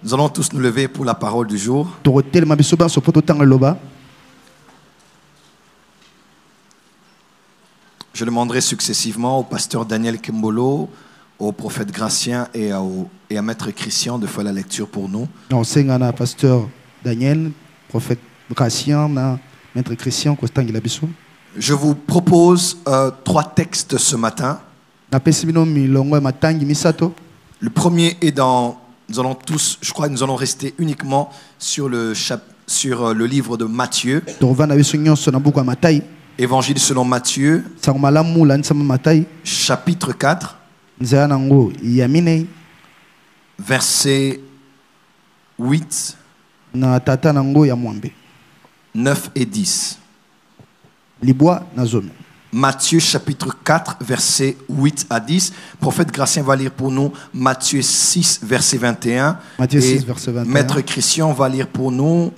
Nous allons tous nous lever pour la parole du jour. Je demanderai successivement au pasteur Daniel Kembolo, au prophète Gratien et à Maître Christian de faire la lecture pour nous. Pasteur Daniel, prophète Gratien, Maître Christian, je vous propose 3 textes ce matin. Le premier est dans... Nous allons tous, je crois que nous allons rester uniquement sur le livre de Matthieu. Évangile selon Matthieu, chapitre 4, versets 8, 9 et 10. Matthieu chapitre 4, versets 8 à 10. Prophète Gratien va lire pour nous Matthieu 6, verset 21. Matthieu 6, verset 21. Maître Christian va lire pour nous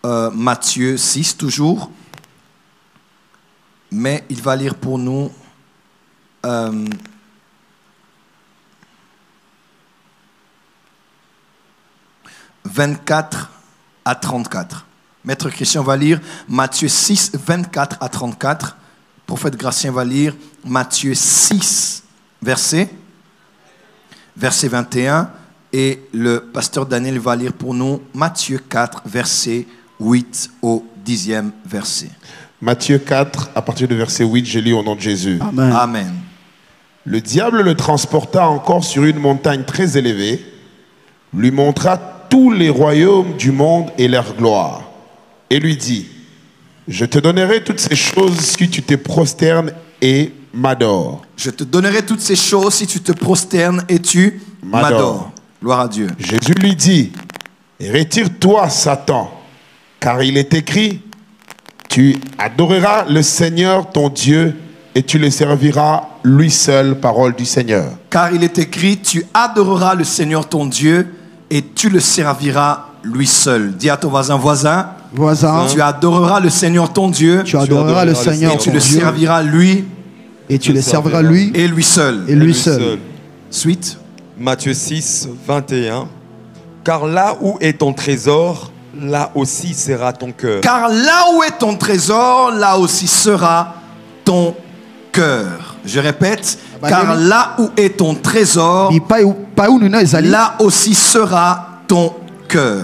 Matthieu 6 toujours. Mais il va lire pour nous 24 à 34. Maître Christian va lire Matthieu 6, 24 à 34. Prophète Gratien va lire Matthieu 6, verset 21. Et le pasteur Daniel va lire pour nous Matthieu 4, verset 8 au 10e verset. Matthieu 4, à partir du verset 8, je lis au nom de Jésus. Amen. Amen. Le diable le transporta encore sur une montagne très élevée, lui montra tous les royaumes du monde et leur gloire, et lui dit: je te donnerai toutes ces choses si tu te prosternes et m'adores. Je te donnerai toutes ces choses si tu te prosternes et tu m'adores. Gloire à Dieu. Jésus lui dit: retire-toi, Satan, car il est écrit: tu adoreras le Seigneur ton Dieu et tu le serviras lui seul. Parole du Seigneur. Car il est écrit: tu adoreras le Seigneur ton Dieu et tu le serviras lui seul. Dis à ton voisin, tu adoreras le Seigneur ton Dieu. Tu adoreras le Seigneur et tu le serviras lui. Et tu le serviras lui. Et lui seul. Et lui seul. Suite. Matthieu 6, 21. Car là où est ton trésor, là aussi sera ton cœur. Car là où est ton trésor, là aussi sera ton cœur. Je répète. Car là où est ton trésor, là aussi sera ton cœur.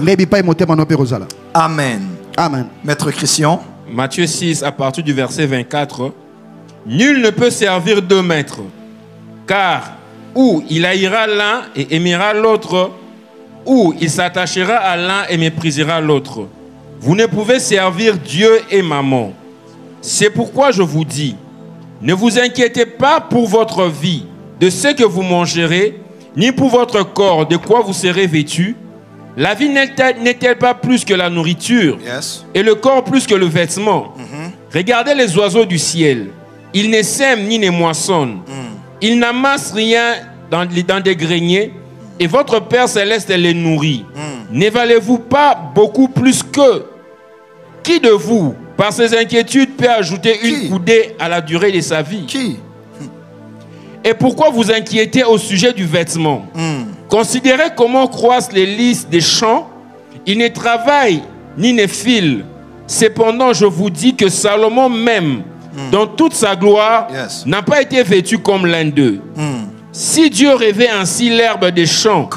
Amen. Amen. Maître Christian. Matthieu 6, à partir du verset 24. Nul ne peut servir 2 maîtres, car ou il haïra l'un et aimera l'autre, ou il s'attachera à l'un et méprisera l'autre. Vous ne pouvez servir Dieu et Mammon. C'est pourquoi je vous dis, ne vous inquiétez pas pour votre vie, de ce que vous mangerez, ni pour votre corps, de quoi vous serez vêtus. La vie n'est-elle pas plus que la nourriture, et le corps plus que le vêtement? Regardez les oiseaux du ciel. Ils ne sèment ni ne moissonnent. Ils n'amassent rien dans des greniers, et votre Père Céleste les nourrit. Ne valez-vous pas beaucoup plus qu'eux? Qui de vous, par ses inquiétudes, peut ajouter une coudée à la durée de sa vie? Qui? Et pourquoi vous inquiétez au sujet du vêtement? Considérez comment croissent les lys des champs. Ils ne travaillent ni ne filent. Cependant, je vous dis que Salomon même, dans toute sa gloire, n'a pas été vêtu comme l'un d'eux. Si Dieu rêvait ainsi l'herbe des champs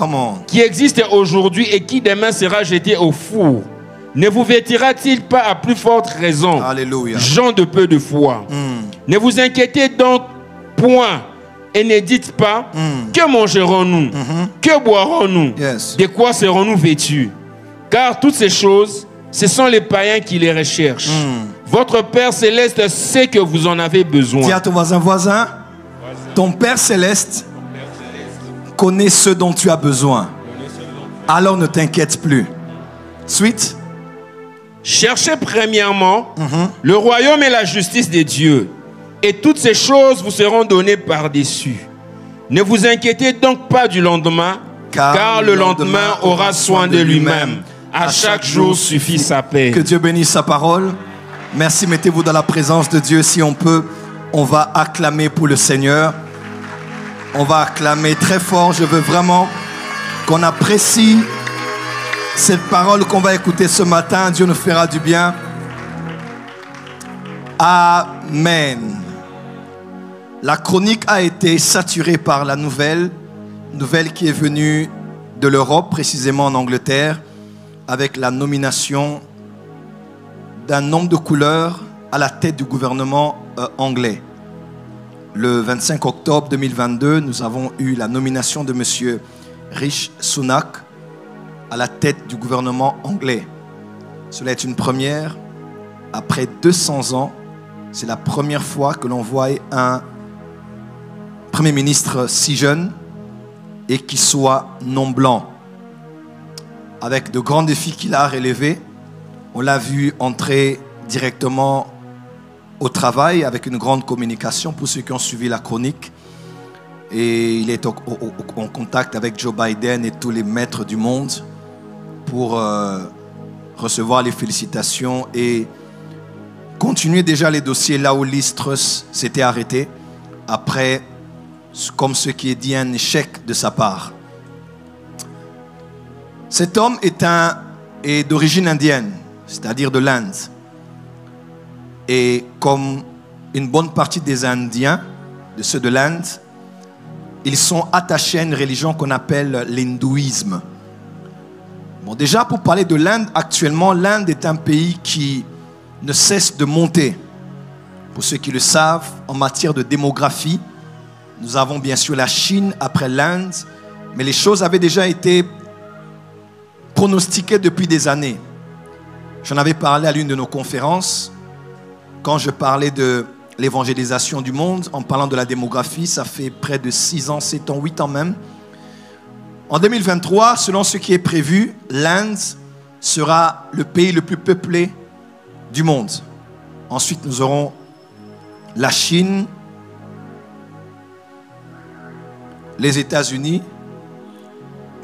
qui existe aujourd'hui et qui demain sera jetée au four, ne vous vêtira-t-il pas à plus forte raison, gens de peu de foi? Ne vous inquiétez donc point et ne dites pas que mangerons-nous, que boirons-nous, de quoi serons-nous vêtus? Car toutes ces choses, ce sont les païens qui les recherchent. Votre Père Céleste sait que vous en avez besoin. Dis à ton voisin, ton Père Céleste connaît ce dont tu as besoin. Alors ne t'inquiète plus. Suite. Cherchez premièrement le royaume et la justice de Dieu, et toutes ces choses vous seront données par-dessus. Ne vous inquiétez donc pas du lendemain, car le lendemain aura soin de lui-même. À chaque jour suffit sa paix. Que Dieu bénisse sa parole. Merci, mettez-vous dans la présence de Dieu. Si on peut, on va acclamer pour le Seigneur. On va acclamer très fort. Je veux vraiment qu'on apprécie cette parole qu'on va écouter ce matin. Dieu nous fera du bien. Amen. La chronique a été saturée par la nouvelle qui est venue de l'Europe, précisément en Angleterre, avec la nomination d'un homme de couleur à la tête du gouvernement anglais. Le 25 octobre 2022, nous avons eu la nomination de M. Rishi Sunak à la tête du gouvernement anglais. Cela est une première. Après 200 ans, c'est la première fois que l'on voit un Premier ministre si jeune et qui soit non blanc. Avec de grands défis qu'il a relevés, on l'a vu entrer directement au travail avec une grande communication pour ceux qui ont suivi la chronique. Et il est en contact avec Joe Biden et tous les maîtres du monde pour recevoir les félicitations et continuer déjà les dossiers là où Liz Truss s'était arrêté après, comme ce qui est dit, un échec de sa part. Cet homme est d'origine indienne, c'est-à-dire de l'Inde. Et comme une bonne partie des Indiens, de ceux de l'Inde, ils sont attachés à une religion qu'on appelle l'hindouisme. Bon, déjà, pour parler de l'Inde, actuellement, l'Inde est un pays qui ne cesse de monter. Pour ceux qui le savent, en matière de démographie, nous avons bien sûr la Chine après l'Inde, mais les choses avaient déjà été pronostiquées depuis des années. J'en avais parlé à l'une de nos conférences, quand je parlais de l'évangélisation du monde, en parlant de la démographie, ça fait près de 6 ans, 7 ans, 8 ans même. En 2023, selon ce qui est prévu, l'Inde sera le pays le plus peuplé du monde. Ensuite, nous aurons la Chine, les États-Unis,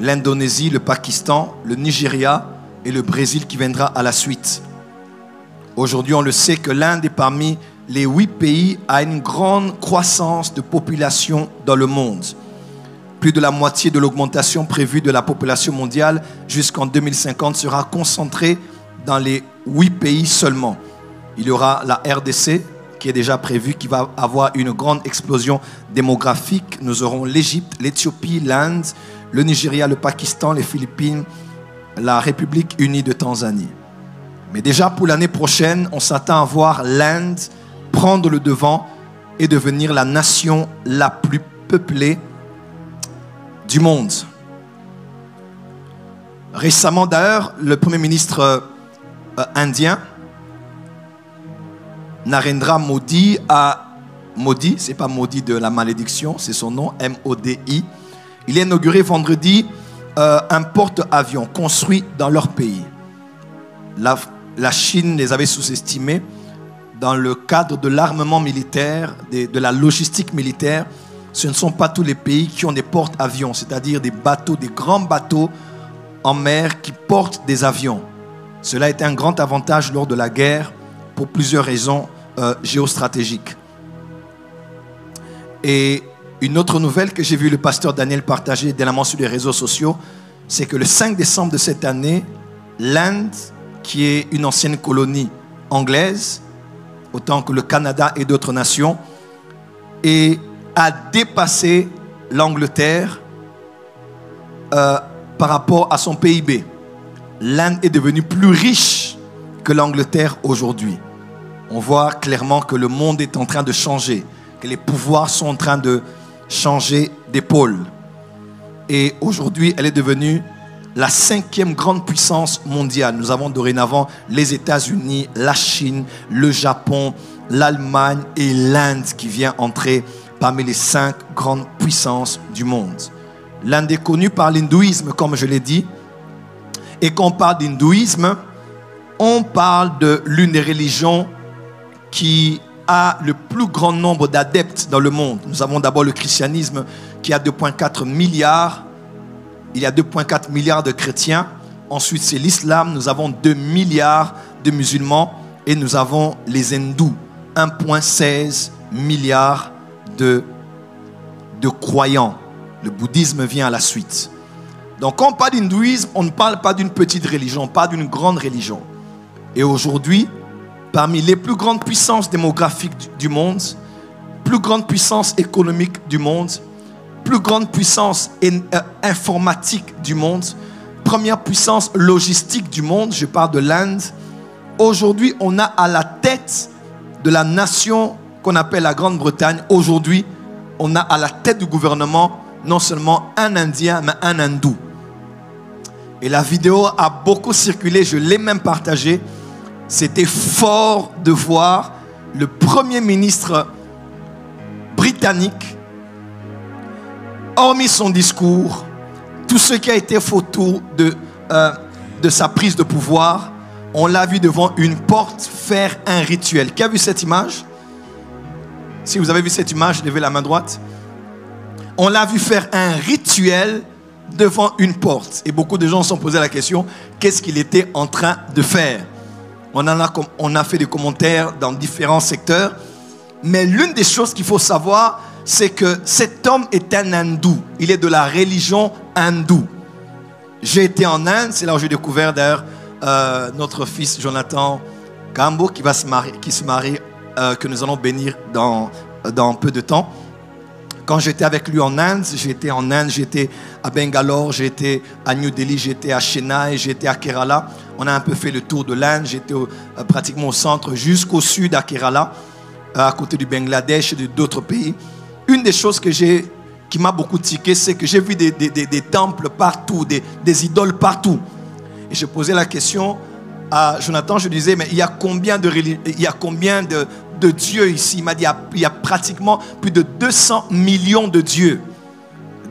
l'Indonésie, le Pakistan, le Nigeria et le Brésil qui viendra à la suite. Aujourd'hui, on le sait que l'Inde est parmi les 8 pays à une grande croissance de population dans le monde. Plus de la moitié de l'augmentation prévue de la population mondiale jusqu'en 2050 sera concentrée dans les 8 pays seulement. Il y aura la RDC qui est déjà prévue, qui va avoir une grande explosion démographique. Nous aurons l'Égypte, l'Éthiopie, l'Inde, le Nigeria, le Pakistan, les Philippines, la République unie de Tanzanie. Mais déjà pour l'année prochaine, on s'attend à voir l'Inde prendre le devant et devenir la nation la plus peuplée du monde. Récemment d'ailleurs, le Premier ministre indien, Narendra Modi, c'est pas Modi de la malédiction, c'est son nom, M-O-D-I. Il a inauguré vendredi un porte-avions construit dans leur pays. La Chine les avait sous-estimés dans le cadre de l'armement militaire, de la logistique militaire. Ce ne sont pas tous les pays qui ont des porte-avions, c'est-à-dire des bateaux, des grands bateaux en mer qui portent des avions. Cela a été un grand avantage lors de la guerre pour plusieurs raisons géostratégiques. Et une autre nouvelle que j'ai vu le pasteur Daniel partager dernièrement sur les réseaux sociaux, c'est que le 5 décembre de cette année, l'Inde, qui est une ancienne colonie anglaise, autant que le Canada et d'autres nations, a dépassé l'Angleterre par rapport à son PIB. L'Inde est devenue plus riche que l'Angleterre aujourd'hui. On voit clairement que le monde est en train de changer, que les pouvoirs sont en train de changer d'épaule. Et aujourd'hui, elle est devenue la 5e grande puissance mondiale. Nous avons dorénavant les États-Unis, la Chine, le Japon, l'Allemagne et l'Inde qui vient entrer parmi les 5 grandes puissances du monde. L'Inde est connue par l'hindouisme, comme je l'ai dit. Et quand on parle d'hindouisme, on parle de l'une des religions qui a le plus grand nombre d'adeptes dans le monde. Nous avons d'abord le christianisme qui a 2,4 milliards. Il y a 2,4 milliards de chrétiens. Ensuite, c'est l'islam. Nous avons 2 milliards de musulmans. Et nous avons les hindous. 1,16 milliards de croyants. Le bouddhisme vient à la suite. Donc quand on parle d'hindouisme, on ne parle pas d'une petite religion, on parle d'une grande religion. Et aujourd'hui, parmi les plus grandes puissances démographiques du monde, plus grande puissance économique du monde, plus grande puissance informatique du monde, première puissance logistique du monde, je parle de l'Inde. Aujourd'hui, on a à la tête de la nation qu'on appelle la Grande-Bretagne, aujourd'hui, on a à la tête du gouvernement non seulement un Indien, mais un Hindou. Et la vidéo a beaucoup circulé, je l'ai même partagée. C'était fort de voir le Premier ministre britannique, hormis son discours, tout ce qui a été photo de sa prise de pouvoir, on l'a vu devant une porte faire un rituel. Qui a vu cette image? Si vous avez vu cette image, levez la main droite. On l'a vu faire un rituel devant une porte. Et beaucoup de gens se sont posé la question, qu'est-ce qu'il était en train de faire? On a fait des commentaires dans différents secteurs. Mais l'une des choses qu'il faut savoir, c'est que cet homme est un hindou. Il est de la religion hindoue. J'ai été en Inde, c'est là où j'ai découvert d'ailleurs notre fils Jonathan Gambo qui se marie, que nous allons bénir dans peu de temps. Quand j'étais avec lui en Inde, j'étais à Bangalore, j'étais à New Delhi, j'étais à Chennai, j'étais à Kerala. On a un peu fait le tour de l'Inde, j'étais pratiquement au centre jusqu'au sud à Kerala, à côté du Bangladesh et d'autres pays. Une des choses qui m'a beaucoup tiqué, c'est que j'ai vu des temples partout, des idoles partout. Et je posais la question à Jonathan, je disais, mais il y a combien de dieux ici? Il m'a dit, il y a pratiquement plus de 200 millions de dieux.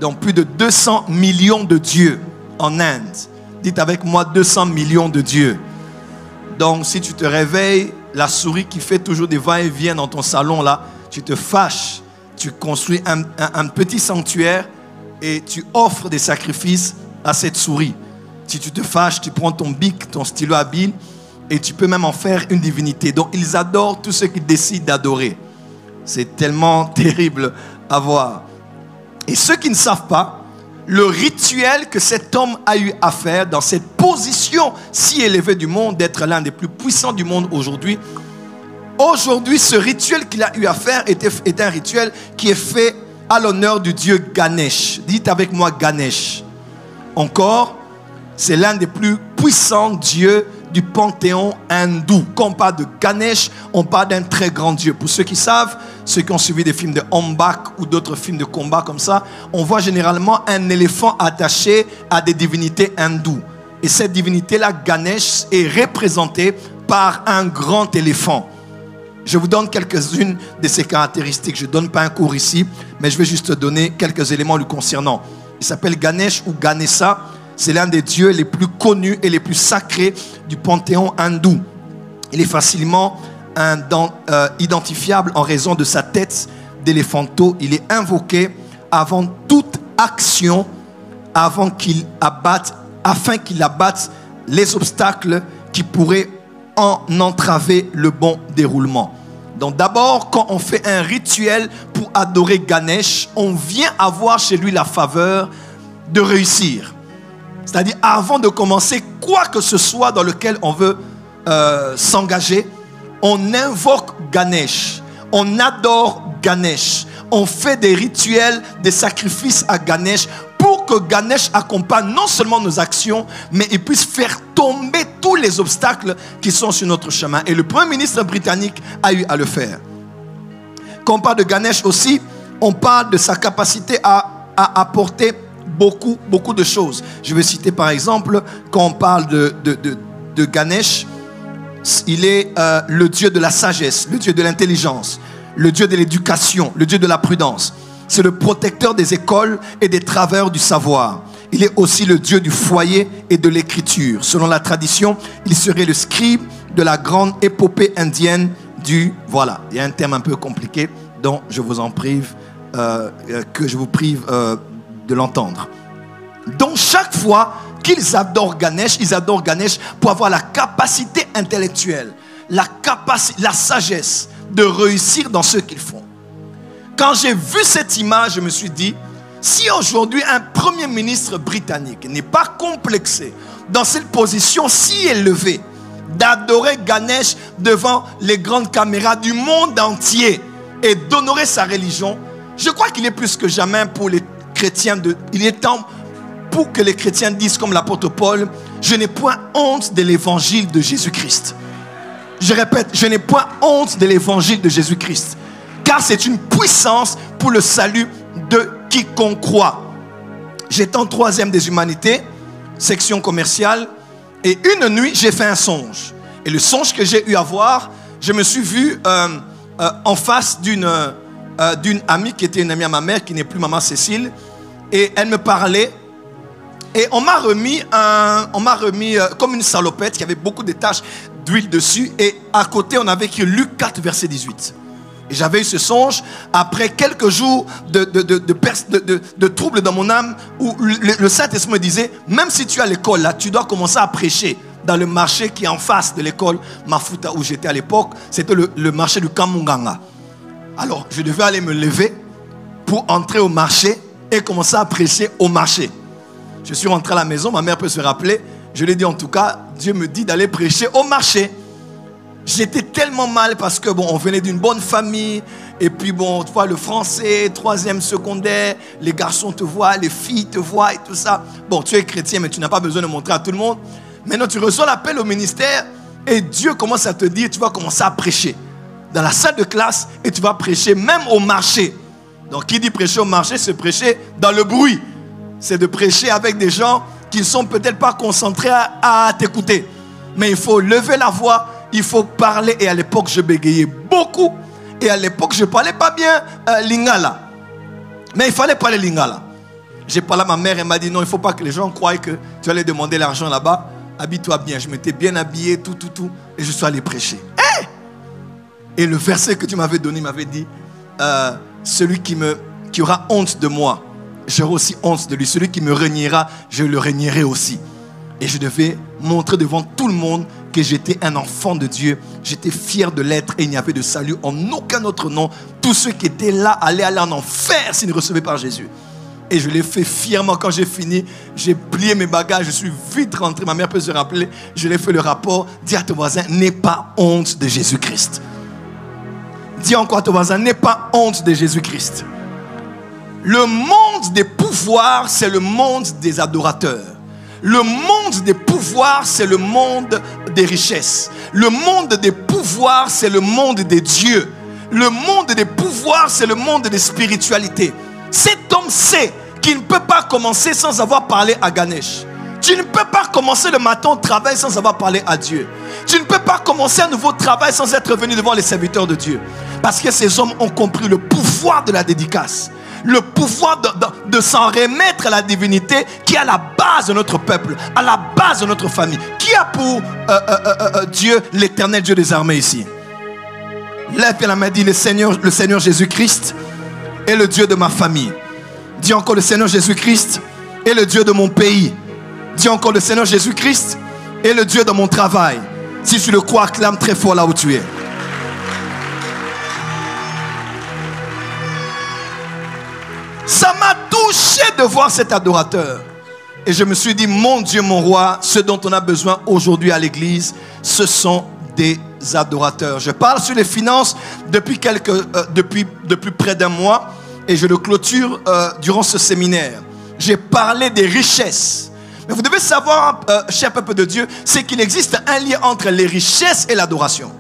Donc plus de 200 millions de dieux en Inde. Dites avec moi 200 millions de dieux. Donc si tu te réveilles, la souris qui fait toujours des va-et-vient dans ton salon là, tu te fâches. Tu construis un petit sanctuaire et tu offres des sacrifices à cette souris. Si tu te fâches, tu prends ton bic, ton stylo à billes et tu peux même en faire une divinité. Donc ils adorent tout ce qu'ils décident d'adorer. C'est tellement terrible à voir. Et ceux qui ne savent pas, le rituel que cet homme a eu à faire dans cette position si élevée du monde, d'être l'un des plus puissants du monde aujourd'hui, ce rituel qu'il a eu à faire est un rituel qui est fait à l'honneur du dieu Ganesh. Dites avec moi Ganesh. Encore, c'est l'un des plus puissants dieux du panthéon hindou. Quand on parle de Ganesh, on parle d'un très grand dieu. Pour ceux qui savent, ceux qui ont suivi des films de Ombak ou d'autres films de combat comme ça, on voit généralement un éléphant attaché à des divinités hindoues. Et cette divinité-là, Ganesh, est représentée par un grand éléphant. Je vous donne quelques-unes de ses caractéristiques. Je ne donne pas un cours ici, mais je vais juste donner quelques éléments lui concernant. Il s'appelle Ganesh ou Ganesa. C'est l'un des dieux les plus connus et les plus sacrés du panthéon hindou. Il est facilement identifiable en raison de sa tête d'éléphanteau. Il est invoqué avant toute action, afin qu'il abatte les obstacles qui pourraient en entraver le bon déroulement. Donc d'abord, quand on fait un rituel pour adorer Ganesh, on vient avoir chez lui la faveur de réussir. C'est-à-dire, avant de commencer quoi que ce soit dans lequel on veut s'engager, on invoque Ganesh, on adore Ganesh, on fait des rituels, des sacrifices à Ganesh pour que Ganesh accompagne non seulement nos actions, mais il puisse faire tomber tous les obstacles qui sont sur notre chemin. Et le Premier ministre britannique a eu à le faire. Quand on parle de Ganesh aussi, on parle de sa capacité à apporter beaucoup de choses. Je vais citer par exemple, quand on parle de Ganesh, il est le dieu de la sagesse, le dieu de l'intelligence, le dieu de l'éducation, le dieu de la prudence. C'est le protecteur des écoles et des travailleurs du savoir. Il est aussi le dieu du foyer et de l'écriture. Selon la tradition, il serait le scribe de la grande épopée indienne du... Voilà, il y a un terme un peu compliqué dont je vous en prive, de l'entendre. Donc chaque fois qu'ils adorent Ganesh, ils adorent Ganesh pour avoir la capacité intellectuelle, la sagesse de réussir dans ce qu'ils font. Quand j'ai vu cette image, je me suis dit, Si aujourd'hui un premier ministre britannique n'est pas complexé dans cette position si élevée d'adorer Ganesh devant les grandes caméras du monde entier et d'honorer sa religion, je crois qu'il est plus que jamais pour les chrétiens il est temps pour que les chrétiens disent comme l'apôtre Paul, je n'ai point honte de l'évangile de Jésus-Christ. Je répète, je n'ai point honte de l'évangile de Jésus-Christ, car c'est une puissance pour le salut de quiconque croit. J'étais en 3e des humanités, section commerciale, et une nuit, j'ai fait un songe. Et le songe que j'ai eu à voir, je me suis vu en face d'une amie qui était une amie à ma mère, qui n'est plus maman Cécile, et elle me parlait. Et on m'a remis comme une salopette qui avait beaucoup de taches d'huile dessus. Et à côté, on avait écrit Luc 4, verset 18. Et j'avais eu ce songe après quelques jours de troubles dans mon âme où le Saint-Esprit me disait, même si tu es à l'école, là, tu dois commencer à prêcher dans le marché qui est en face de l'école Mafuta où j'étais à l'époque. C'était le marché du Kamunganga. Alors, je devais aller me lever pour entrer au marché et commencer à prêcher au marché. Je suis rentré à la maison, ma mère peut se rappeler. Je lui ai dit en tout cas, Dieu me dit d'aller prêcher au marché. J'étais tellement mal parce que bon, on venait d'une bonne famille. Et puis bon, tu vois, le français, 3e secondaire, les garçons te voient, les filles te voient et tout ça. Bon, tu es chrétien, mais tu n'as pas besoin de montrer à tout le monde. Maintenant, tu reçois l'appel au ministère et Dieu commence à te dire, tu vas commencer à prêcher dans la salle de classe et tu vas prêcher même au marché. Donc, qui dit prêcher au marché, c'est prêcher dans le bruit. C'est de prêcher avec des gens qui ne sont peut-être pas concentrés à t'écouter. Mais il faut lever la voix, il faut parler. Et à l'époque, je bégayais beaucoup. Et à l'époque, je ne parlais pas bien lingala. Mais il fallait parler lingala. J'ai parlé à ma mère, elle m'a dit non, il ne faut pas que les gens croient que tu allais demander l'argent là-bas. Habille-toi bien. Je m'étais bien habillé, tout. Et je suis allé prêcher. Et le verset que tu m'avais donné m'avait dit, celui qui aura honte de moi, j'aurai aussi honte de lui. Celui qui me reniera, je le régnerai aussi. Et je devais montrer devant tout le monde que j'étais un enfant de Dieu. J'étais fier de l'être et il n'y avait de salut en aucun autre nom. Tous ceux qui étaient là allaient aller en enfer s'ils ne recevaient pas Jésus. Et je l'ai fait fièrement. Quand j'ai fini, j'ai plié mes bagages, je suis vite rentré. Ma mère peut se rappeler, je l'ai fait le rapport. Dis à ton voisin, n'aie pas honte de Jésus-Christ. Dis encore à ton voisin, n'aie pas honte de Jésus-Christ. Le monde des pouvoirs, c'est le monde des adorateurs. Le monde des pouvoirs, c'est le monde des richesses. Le monde des pouvoirs, c'est le monde des dieux. Le monde des pouvoirs, c'est le monde des spiritualités. Cet homme sait qu'il ne peut pas commencer sans avoir parlé à Ganesh. Tu ne peux pas commencer le matin au travail sans avoir parlé à Dieu. Tu ne peux pas commencer un nouveau travail sans être venu devant les serviteurs de Dieu. Parce que ces hommes ont compris le pouvoir de la dédicace. Le pouvoir de s'en remettre à la divinité qui est à la base de notre peuple, à la base de notre famille. Qui a pour Dieu, l'éternel Dieu des armées ici? Lève la main, dit le Seigneur Jésus-Christ est le Dieu de ma famille. Dis encore, le Seigneur Jésus-Christ est le Dieu de mon pays. Dis encore, le Seigneur Jésus-Christ est le Dieu de mon travail. Si tu le crois, acclame très fort là où tu es. Ça m'a touché de voir cet adorateur. Et je me suis dit, mon Dieu, mon roi, ce dont on a besoin aujourd'hui à l'église, ce sont des adorateurs. Je parle sur les finances depuis près d'un mois et je le clôture durant ce séminaire. J'ai parlé des richesses. Mais vous devez savoir, cher peuple de Dieu, c'est qu'il existe un lien entre les richesses et l'adoration.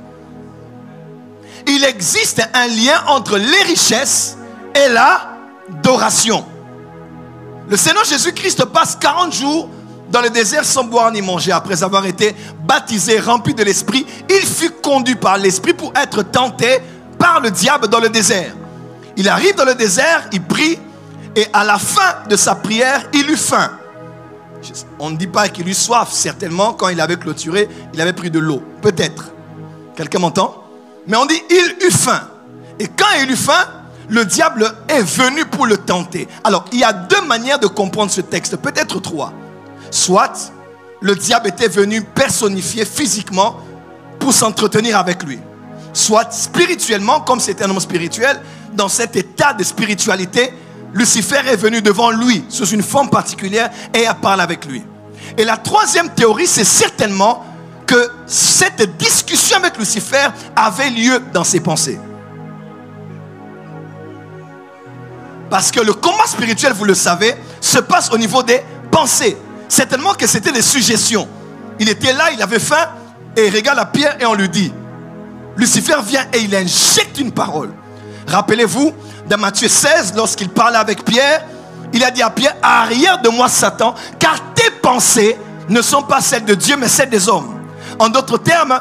Il existe un lien entre les richesses et l'adoration. Le Seigneur Jésus-Christ passe 40 jours dans le désert sans boire ni manger. Après avoir été baptisé, rempli de l'Esprit, il fut conduit par l'Esprit pour être tenté par le diable dans le désert. Il arrive dans le désert, il prie et à la fin de sa prière, il eut faim. On ne dit pas qu'il eut soif, certainement quand il avait clôturé, il avait pris de l'eau, peut-être. Quelqu'un m'entend? Mais on dit il eut faim. Et quand il eut faim, le diable est venu pour le tenter. Alors, il y a deux manières de comprendre ce texte, peut-être trois. Soit, le diable était venu personnifier physiquement pour s'entretenir avec lui. Soit, spirituellement, comme c'était un homme spirituel, dans cet état de spiritualité, Lucifer est venu devant lui sous une forme particulière et a parlé avec lui. Et la troisième théorie, c'est certainement que cette discussion avec Lucifer avait lieu dans ses pensées. Parce que le combat spirituel, vous le savez, se passe au niveau des pensées. Certainement que c'était des suggestions. Il était là, il avait faim, et il regarde à Pierre et on lui dit, Lucifer vient et il injecte une parole. Rappelez-vous, dans Matthieu 16, lorsqu'il parlait avec Pierre, il a dit à Pierre, arrière de moi Satan, car tes pensées ne sont pas celles de Dieu, mais celles des hommes. En d'autres termes,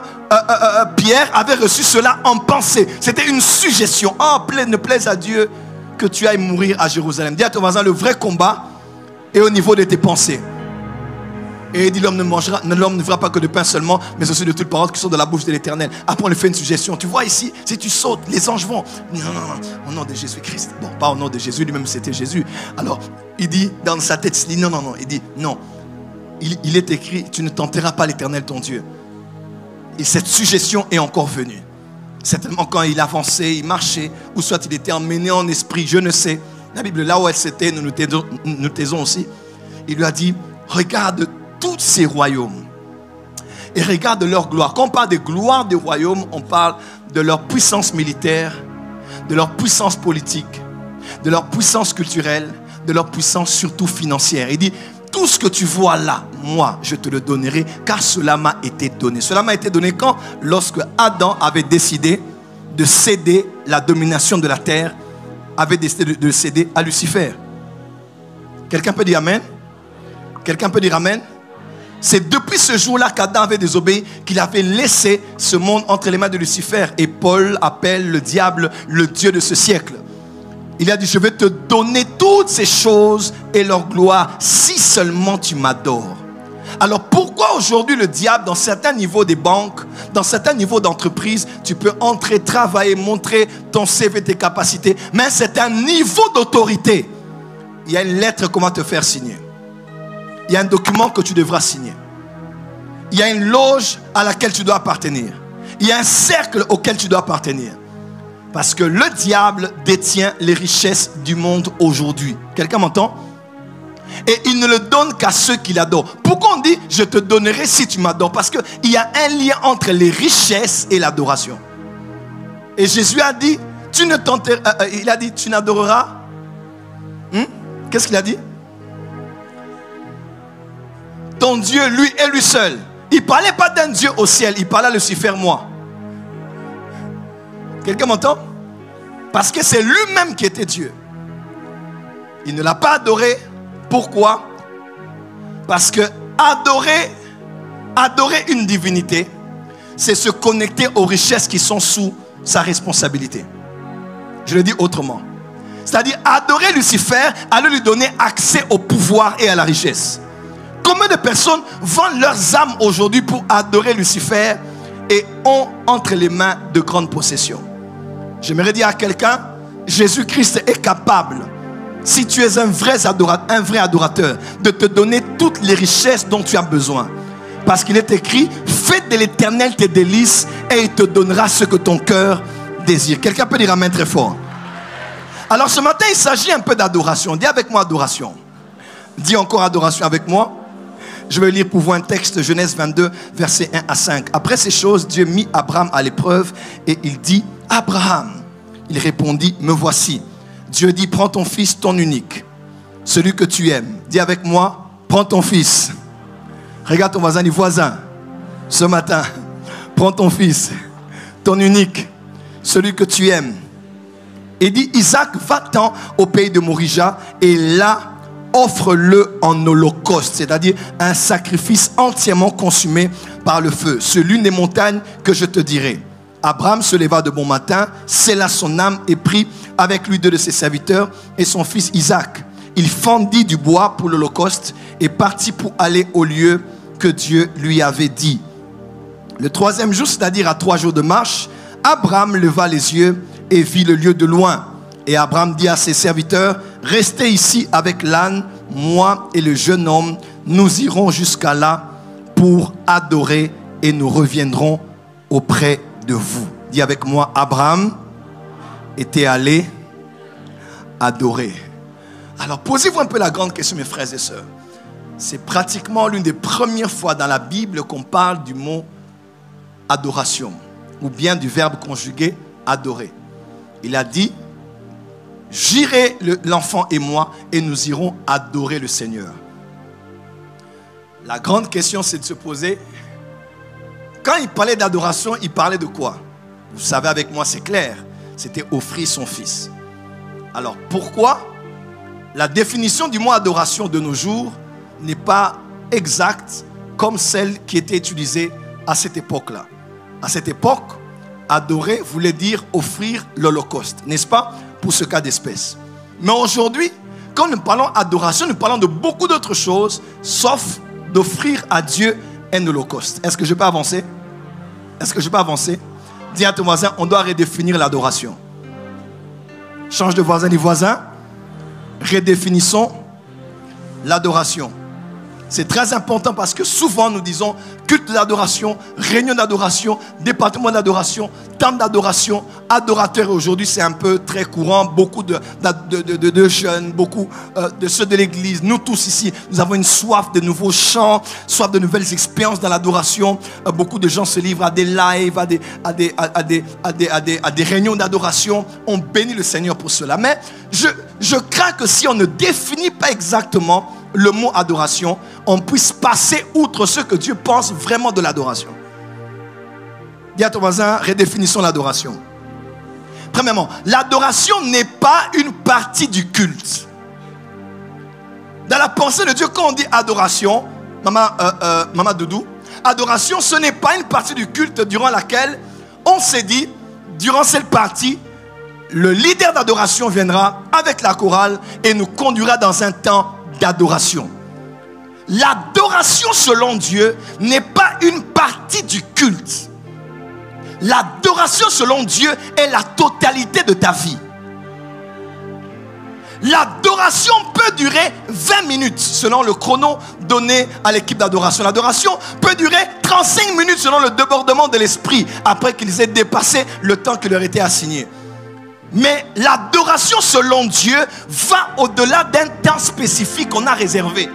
Pierre avait reçu cela en pensée. C'était une suggestion. Oh, ne plaise à Dieu que tu ailles mourir à Jérusalem. Dis à ton voisin, le vrai combat est au niveau de tes pensées. Et il dit, l'homme ne vivra pas que de pain seulement, mais aussi de toutes paroles qui sont de la bouche de l'Éternel. Après, on lui fait une suggestion. Tu vois ici, si tu sautes, les anges vont. Non, au nom de Jésus-Christ. Bon, pas au nom de Jésus, lui-même c'était Jésus. Alors, il dit, dans sa tête, il dit, non. Il dit, non. Il est écrit, tu ne tenteras pas l'Éternel ton Dieu. Et cette suggestion est encore venue. Certainement quand il avançait, il marchait, ou soit il était emmené en esprit, je ne sais. La Bible, là où elle s'était, nous taisons aussi. Il lui a dit, regarde tous ces royaumes et regarde leur gloire. Quand on parle de gloire des royaumes, on parle de leur puissance militaire, de leur puissance politique, de leur puissance culturelle, de leur puissance surtout financière. Il dit, tout ce que tu vois là, moi, je te le donnerai, car cela m'a été donné. Cela m'a été donné quand? Lorsque Adam avait décidé de céder la domination de la terre, avait décidé de céder à Lucifer. Quelqu'un peut dire Amen? Quelqu'un peut dire Amen? C'est depuis ce jour-là qu'Adam avait désobéi qu'il avait laissé ce monde entre les mains de Lucifer. Et Paul appelle le diable le Dieu de ce siècle. Il a dit, je vais te donner toutes ces choses et leur gloire si seulement tu m'adores. Alors pourquoi aujourd'hui le diable, dans certains niveaux des banques, dans certains niveaux d'entreprise, tu peux entrer, travailler, montrer ton CV, tes capacités, mais c'est un niveau d'autorité. Il y a une lettre qu'on va te faire signer. Il y a un document que tu devras signer. Il y a une loge à laquelle tu dois appartenir. Il y a un cercle auquel tu dois appartenir. Parce que le diable détient les richesses du monde aujourd'hui. Quelqu'un m'entend? Et il ne le donne qu'à ceux qui l'adorent. Pourquoi on dit je te donnerai si tu m'adores? Parce qu'il y a un lien entre les richesses et l'adoration. Et Jésus a dit, il a dit, tu n'adoreras. Qu'est-ce qu'il a dit? Ton Dieu, lui et lui seul. Il ne parlait pas d'un Dieu au ciel, il parlait à Lucifer, moi. Quelqu'un m'entend? Parce que c'est lui-même qui était Dieu. Il ne l'a pas adoré. Pourquoi? Parce que adorer une divinité, c'est se connecter aux richesses qui sont sous sa responsabilité. Je le dis autrement. C'est-à-dire adorer Lucifer, allait lui donner accès au pouvoir et à la richesse. Combien de personnes vendent leurs âmes aujourd'hui pour adorer Lucifer et ont entre les mains de grandes possessions? J'aimerais dire à quelqu'un, Jésus-Christ est capable, si tu es un vrai adorateur, de te donner toutes les richesses dont tu as besoin. Parce qu'il est écrit, fais de l'Éternel tes délices et il te donnera ce que ton cœur désire. Quelqu'un peut dire amen très fort. Alors ce matin, il s'agit un peu d'adoration. Dis avec moi adoration. Dis encore adoration avec moi. Je vais lire pour vous un texte, Genèse 22, versets 1 à 5. Après ces choses, Dieu mit Abraham à l'épreuve et il dit, Abraham. Il répondit, me voici. Dieu dit, prends ton fils, ton unique, celui que tu aimes. Dis avec moi, prends ton fils. Regarde ton voisin, dis voisin. Ce matin, prends ton fils, ton unique, celui que tu aimes. Et dit, Isaac, va-t'en au pays de Morija et là, offre-le en holocauste, c'est-à-dire un sacrifice entièrement consumé par le feu, sur l'une des montagnes que je te dirai. Abraham se leva de bon matin, scella son âme et prit avec lui 2 de ses serviteurs et son fils Isaac. Il fendit du bois pour l'holocauste et partit pour aller au lieu que Dieu lui avait dit. Le 3e jour, c'est-à-dire à 3 jours de marche, Abraham leva les yeux et vit le lieu de loin. Et Abraham dit à ses serviteurs, restez ici avec l'âne, moi et le jeune homme, nous irons jusqu'à là pour adorer et nous reviendrons auprès de vous. Dis avec moi, Abraham était allé adorer. Alors posez-vous un peu la grande question, mes frères et sœurs. C'est pratiquement l'une des premières fois dans la Bible qu'on parle du mot adoration, ou bien du verbe conjugué adorer. Il a dit, j'irai l'enfant et moi et nous irons adorer le Seigneur. La grande question, c'est de se poser, quand il parlait d'adoration, il parlait de quoi? Vous savez avec moi, c'est clair, c'était offrir son fils. Alors pourquoi la définition du mot adoration de nos jours n'est pas exacte comme celle qui était utilisée à cette époque-là? À cette époque, adorer voulait dire offrir l'Holocauste, n'est-ce pas? Pour ce cas d'espèce. Mais aujourd'hui, quand nous parlons adoration, nous parlons de beaucoup d'autres choses, sauf d'offrir à Dieu un holocauste. Est-ce que je peux avancer? Est-ce que je peux avancer? Dis à ton voisin, on doit redéfinir l'adoration. Change de voisin, dis voisin. Redéfinissons l'adoration. C'est très important parce que souvent nous disons culte d'adoration, réunion d'adoration, département d'adoration, temps d'adoration, adorateur. Aujourd'hui c'est un peu très courant, beaucoup de jeunes, beaucoup de ceux de l'église. Nous tous ici, nous avons une soif de nouveaux chants, soif de nouvelles expériences dans l'adoration. Beaucoup de gens se livrent à des lives, à des réunions d'adoration. On bénit le Seigneur pour cela. Mais je crains que si on ne définit pas exactement le mot adoration, on puisse passer outre ce que Dieu pense vraiment de l'adoration. Dis à ton voisin, redéfinissons l'adoration. Premièrement, l'adoration n'est pas une partie du culte. Dans la pensée de Dieu, quand on dit adoration, Maman Doudou, adoration, ce n'est pas une partie du culte durant laquelle on s'est dit, durant cette partie, le leader d'adoration viendra avec la chorale et nous conduira dans un temps d'adoration. L'adoration selon Dieu n'est pas une partie du culte. L'adoration selon Dieu est la totalité de ta vie. L'adoration peut durer 20 minutes selon le chrono donné à l'équipe d'adoration. L'adoration peut durer 35 minutes selon le débordement de l'esprit après qu'ils aient dépassé le temps qui leur était assigné. Mais l'adoration selon Dieu va au-delà d'un temps spécifique qu'on a réservé.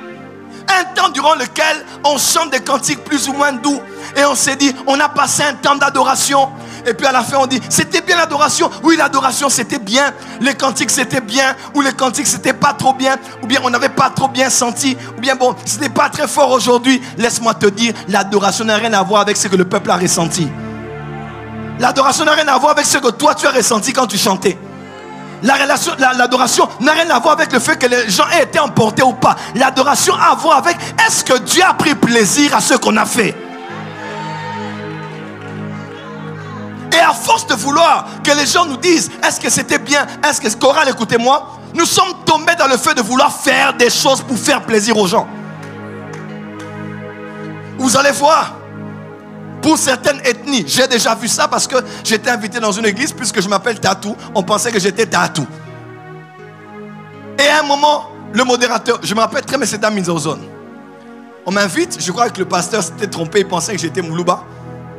Un temps durant lequel on chante des cantiques plus ou moins doux. Et on s'est dit, on a passé un temps d'adoration. Et puis à la fin on dit, c'était bien l'adoration. Oui, l'adoration c'était bien. Les cantiques c'était bien. Ou les cantiques c'était pas trop bien. Ou bien on n'avait pas trop bien senti. Ou bien bon, c'était pas très fort aujourd'hui. Laisse-moi te dire, l'adoration n'a rien à voir avec ce que le peuple a ressenti. L'adoration n'a rien à voir avec ce que toi tu as ressenti quand tu chantais. L'adoration n'a rien à voir avec le fait que les gens aient été emportés ou pas. L'adoration a à voir avec est-ce que Dieu a pris plaisir à ce qu'on a fait. Et à force de vouloir que les gens nous disent est-ce que c'était bien, est-ce que chorale, écoutez-moi, nous sommes tombés dans le fait de vouloir faire des choses pour faire plaisir aux gens. Vous allez voir, pour certaines ethnies, j'ai déjà vu ça parce que j'étais invité dans une église, puisque je m'appelle Tatou, on pensait que j'étais Tatou. Et à un moment, le modérateur, je me rappelle très bien, c'était à Minzozone. On m'invite, je crois que le pasteur s'était trompé, il pensait que j'étais Moulouba.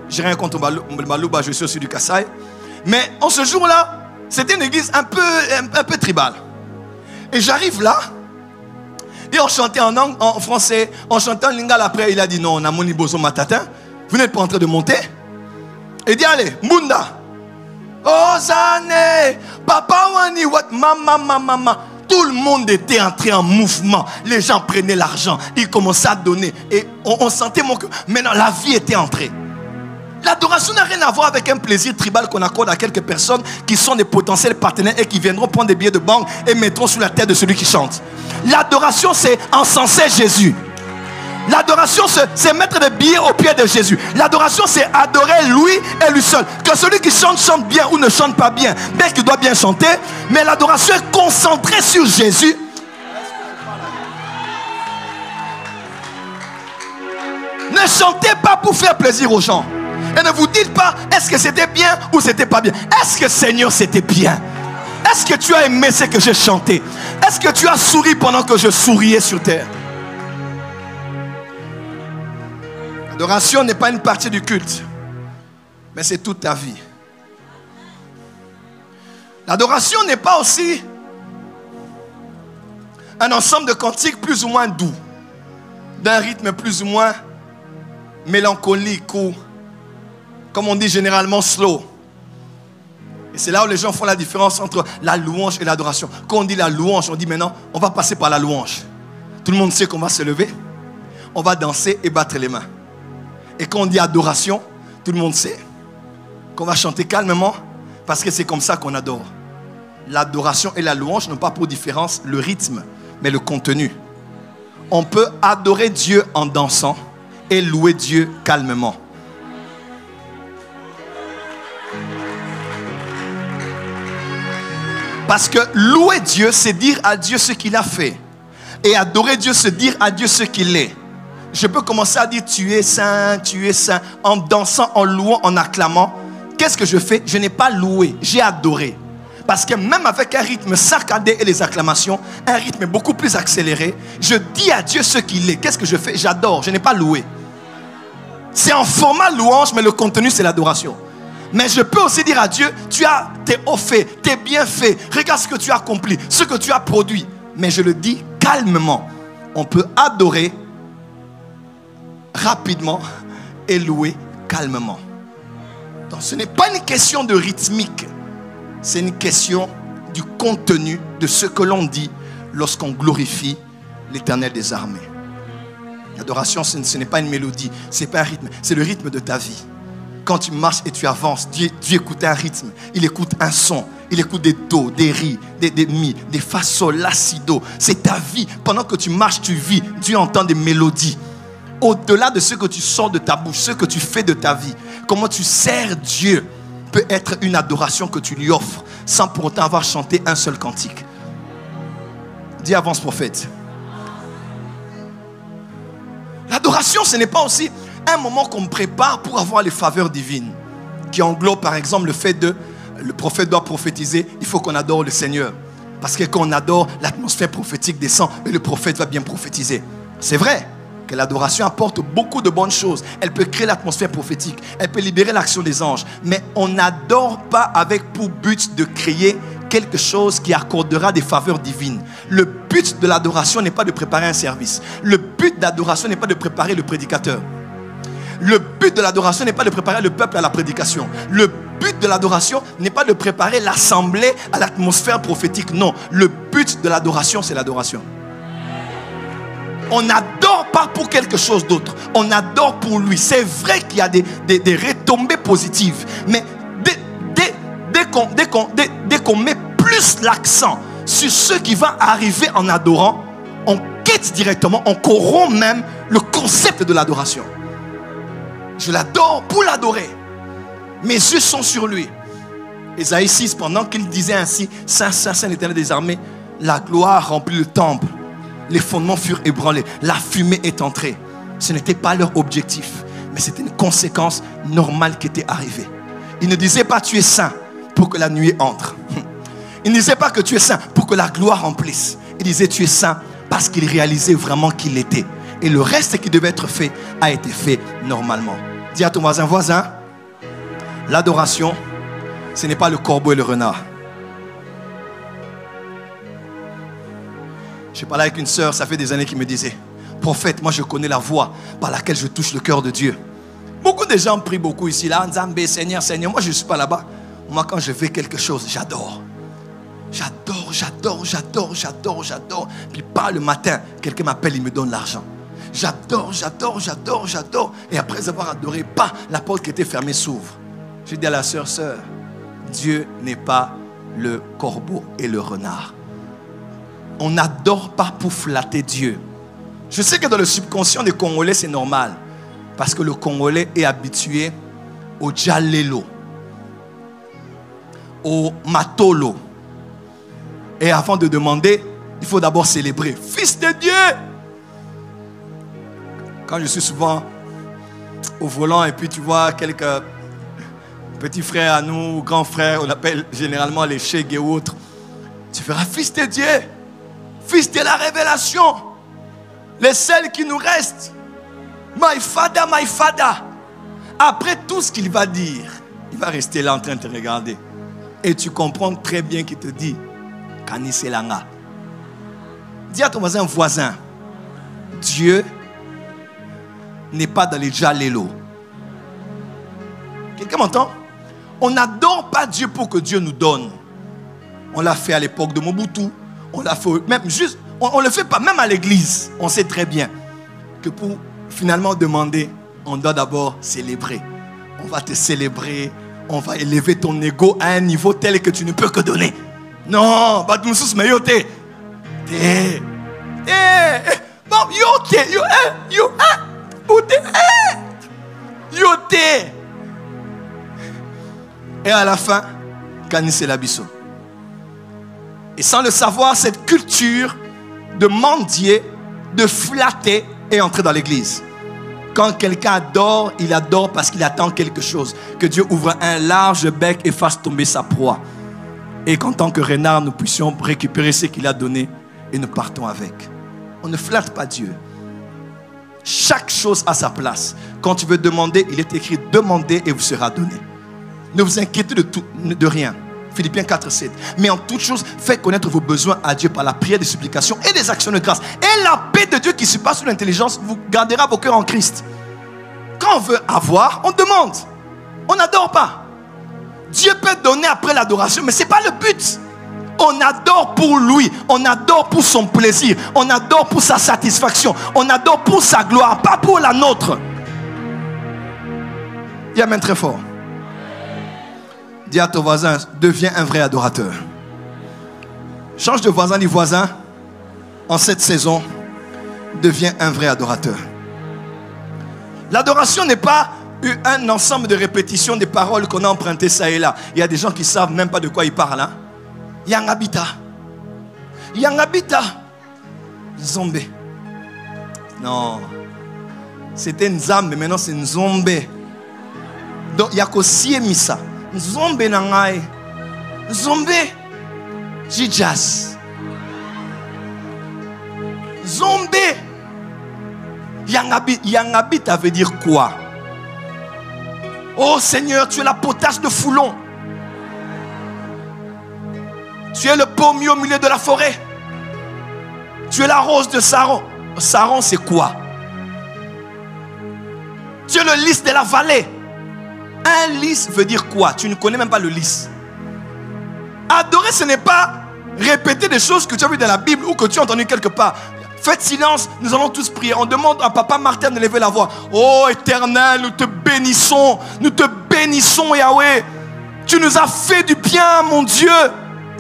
J'ai rien contre Malouba, je suis aussi du Kassai. Mais en ce jour-là, c'était une église un peu tribale. Et j'arrive là, et on chantait en français, on chantait en lingala. Après, il a dit non, on a mon ibozo matatin. Vous n'êtes pas en train de monter? Et dit allez, Munda. Ozane, Papa Wani, what, mama. Tout le monde était entré en mouvement. Les gens prenaient l'argent, ils commençaient à donner. Et on sentait mon cœur. Maintenant, la vie était entrée. L'adoration n'a rien à voir avec un plaisir tribal qu'on accorde à quelques personnes qui sont des potentiels partenaires et qui viendront prendre des billets de banque et mettront sur la tête de celui qui chante. L'adoration, c'est encenser Jésus. L'adoration, c'est mettre des billets au pied de Jésus. L'adoration, c'est adorer lui et lui seul. Que celui qui chante bien ou ne chante pas bien, mais qu'il doit bien chanter. Mais l'adoration est concentrée sur Jésus. Ne chantez pas pour faire plaisir aux gens. Et ne vous dites pas, est-ce que c'était bien ou c'était pas bien. Est-ce que Seigneur c'était bien? Est-ce que tu as aimé ce que j'ai chanté? Est-ce que tu as souri pendant que je souriais sur terre? L'adoration n'est pas une partie du culte, mais c'est toute ta vie. L'adoration n'est pas aussi Un ensemble de cantiques plus ou moins doux, d'un rythme plus ou moins mélancolique ou, comme on dit généralement, slow. Et c'est là où les gens font la différence entre la louange et l'adoration. Quand on dit la louange, on dit maintenant, on va passer par la louange. Tout le monde sait qu'on va se lever, on va danser et battre les mains. Et quand on dit adoration, tout le monde sait qu'on va chanter calmement parce que c'est comme ça qu'on adore. L'adoration et la louange n'ont pas pour différence le rythme, mais le contenu. On peut adorer Dieu en dansant et louer Dieu calmement. Parce que louer Dieu, c'est dire à Dieu ce qu'il a fait. Et adorer Dieu, c'est dire à Dieu ce qu'il est. Je peux commencer à dire tu es saint, en dansant, en louant, en acclamant. Qu'est-ce que je fais? Je n'ai pas loué, j'ai adoré. Parce que même avec un rythme saccadé et les acclamations, un rythme beaucoup plus accéléré, je dis à Dieu ce qu'il est. Qu'est-ce que je fais? J'adore, je n'ai pas loué. C'est en format louange, mais le contenu c'est l'adoration. Mais je peux aussi dire à Dieu, t'es haut fait, t'es bien fait, regarde ce que tu as accompli, ce que tu as produit. Mais je le dis calmement. On peut adorer rapidement et louer calmement. Donc ce n'est pas une question de rythmique, c'est une question du contenu de ce que l'on dit lorsqu'on glorifie l'Éternel des armées. L'adoration, ce n'est pas une mélodie, ce n'est pas un rythme, c'est le rythme de ta vie. Quand tu marches et tu avances, Dieu écoute un rythme, il écoute un son, il écoute des do, des ri, des mi, des fa, sol, la, si, do. C'est ta vie. Pendant que tu marches, tu vis. Dieu entend des mélodies. Au-delà de ce que tu sors de ta bouche, ce que tu fais de ta vie, comment tu sers Dieu peut être une adoration que tu lui offres sans pour autant avoir chanté un seul cantique. Dis avance prophète. L'adoration, ce n'est pas aussi un moment qu'on prépare pour avoir les faveurs divines, qui englobe par exemple le fait de, le prophète doit prophétiser, il faut qu'on adore le Seigneur. Parce que quand on adore, l'atmosphère prophétique descend et le prophète va bien prophétiser. C'est vrai que l'adoration apporte beaucoup de bonnes choses. Elle peut créer l'atmosphère prophétique, elle peut libérer l'action des anges. Mais on n'adore pas avec pour but de créer quelque chose qui accordera des faveurs divines. Le but de l'adoration n'est pas de préparer un service. Le but de l'adoration n'est pas de préparer le prédicateur. Le but de l'adoration n'est pas de préparer le peuple à la prédication. Le but de l'adoration n'est pas de préparer l'assemblée à l'atmosphère prophétique. Non, le but de l'adoration, c'est l'adoration. On n'adore pas pour quelque chose d'autre. On adore pour lui. C'est vrai qu'il y a des retombées positives. Mais dès qu'on met plus l'accent sur ce qui va arriver en adorant, on quitte directement, on corrompt même le concept de l'adoration. Je l'adore pour l'adorer. Mes yeux sont sur lui. Ésaïe 6, pendant qu'il disait ainsi, Saint, Saint, Saint, l'Éternel des armées, la gloire remplit le temple. Les fondements furent ébranlés. La fumée est entrée. Ce n'était pas leur objectif, mais c'était une conséquence normale qui était arrivée. Il ne disait pas tu es saint pour que la nuée entre. Il ne disait pas que tu es saint pour que la gloire remplisse. Il disait tu es saint parce qu'il réalisait vraiment qu'il l'était. Et le reste qui devait être fait a été fait normalement. Dis à ton voisin, l'adoration, ce n'est pas le corbeau et le renard. Je parlais avec une sœur, ça fait des années qui me disait, prophète, moi je connais la voie par laquelle je touche le cœur de Dieu. Beaucoup de gens prient beaucoup ici, là, Nzambe, Seigneur, Seigneur. Moi je ne suis pas là-bas. Moi quand je fais quelque chose, j'adore. J'adore. Puis pas le matin, quelqu'un m'appelle, il me donne l'argent. J'adore. Et après avoir adoré, pas la porte qui était fermée s'ouvre. Je dis à la sœur, Dieu n'est pas le corbeau et le renard. On n'adore pas pour flatter Dieu. Je sais que dans le subconscient des Congolais, c'est normal. Parce que le Congolais est habitué au djalelo, au matolo. Et avant de demander, il faut d'abord célébrer. Fils de Dieu! Quand je suis souvent au volant et puis tu vois quelques petits frères à nous, grands frères, on appelle généralement les chegues ou autres, tu feras fils de Dieu, fils de la révélation, les seuls qui nous restent. My father. Après tout ce qu'il va dire, il va rester là en train de te regarder. Et tu comprends très bien qu'il te dit, Kani Selanga. Dis à ton voisin, Dieu n'est pas dans les jalélos. Quelqu'un m'entend? On n'adore pas Dieu pour que Dieu nous donne. On l'a fait à l'époque de Mobutu. On l'a fait même juste, on le fait pas même à l'église. On sait très bien que pour finalement demander, on doit d'abord célébrer. On va te célébrer, on va élever ton ego à un niveau tel que tu ne peux que donner. Non, bon, et à la fin, Kanissé Labisso. Et sans le savoir, cette culture de mendier, de flatter est entrée dans l'église. Quand quelqu'un adore, il adore parce qu'il attend quelque chose. Que Dieu ouvre un large bec et fasse tomber sa proie. Et qu'en tant que renard, nous puissions récupérer ce qu'il a donné et nous partons avec. On ne flatte pas Dieu. Chaque chose a sa place. Quand tu veux demander, il est écrit « Demandez et vous sera donné ». Ne vous inquiétez de rien. Philippiens 4, 7. Mais en toute chose, faites connaître vos besoins à Dieu par la prière, des supplications et des actions de grâce. Et la paix de Dieu qui surpasse toute l'intelligence vous gardera vos cœurs en Christ. Quand on veut avoir, on demande. On n'adore pas. Dieu peut donner après l'adoration, mais ce n'est pas le but. On adore pour lui, on adore pour son plaisir, on adore pour sa satisfaction, on adore pour sa gloire, pas pour la nôtre. Dis amen très fort. Dis à ton voisin, deviens un vrai adorateur. Change de voisin, dis voisin, en cette saison, deviens un vrai adorateur. L'adoration n'est pas un ensemble de répétitions des paroles qu'on a empruntées ça et là. Il y a des gens qui ne savent même pas de quoi ils parlent. Hein? Yangabita. Yangabita. Zombie. Non. C'était Nzambe, mais maintenant c'est Nzombe. Donc il y a qu'aussi Missa. Nzombe nangai. Nzombe. Jijas. Zombe. Yangabita veut dire quoi? Oh Seigneur, tu es la potasse de Foulon. Tu es le pommier au milieu de la forêt. Tu es la rose de Saron. Saron, c'est quoi? Tu es le lys de la vallée. Un lys veut dire quoi? Tu ne connais même pas le lys. Adorer, ce n'est pas répéter des choses que tu as vues dans la Bible ou que tu as entendues quelque part. Faites silence, nous allons tous prier. On demande à Papa Martin de lever la voix. Oh Éternel, nous te bénissons. Nous te bénissons, Yahweh. Tu nous as fait du bien, mon Dieu.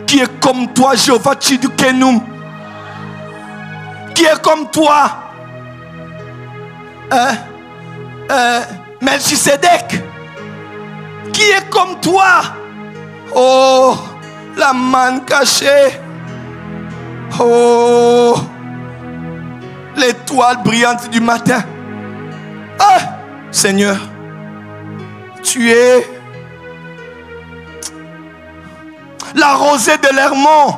Qui est comme toi, Jéhovah Tchidukenum. Qui est comme toi, Melchisedec. Qui est comme toi, oh, la manne cachée. Oh, l'étoile brillante du matin. Ah, Seigneur, tu es la rosée de l'Hermont.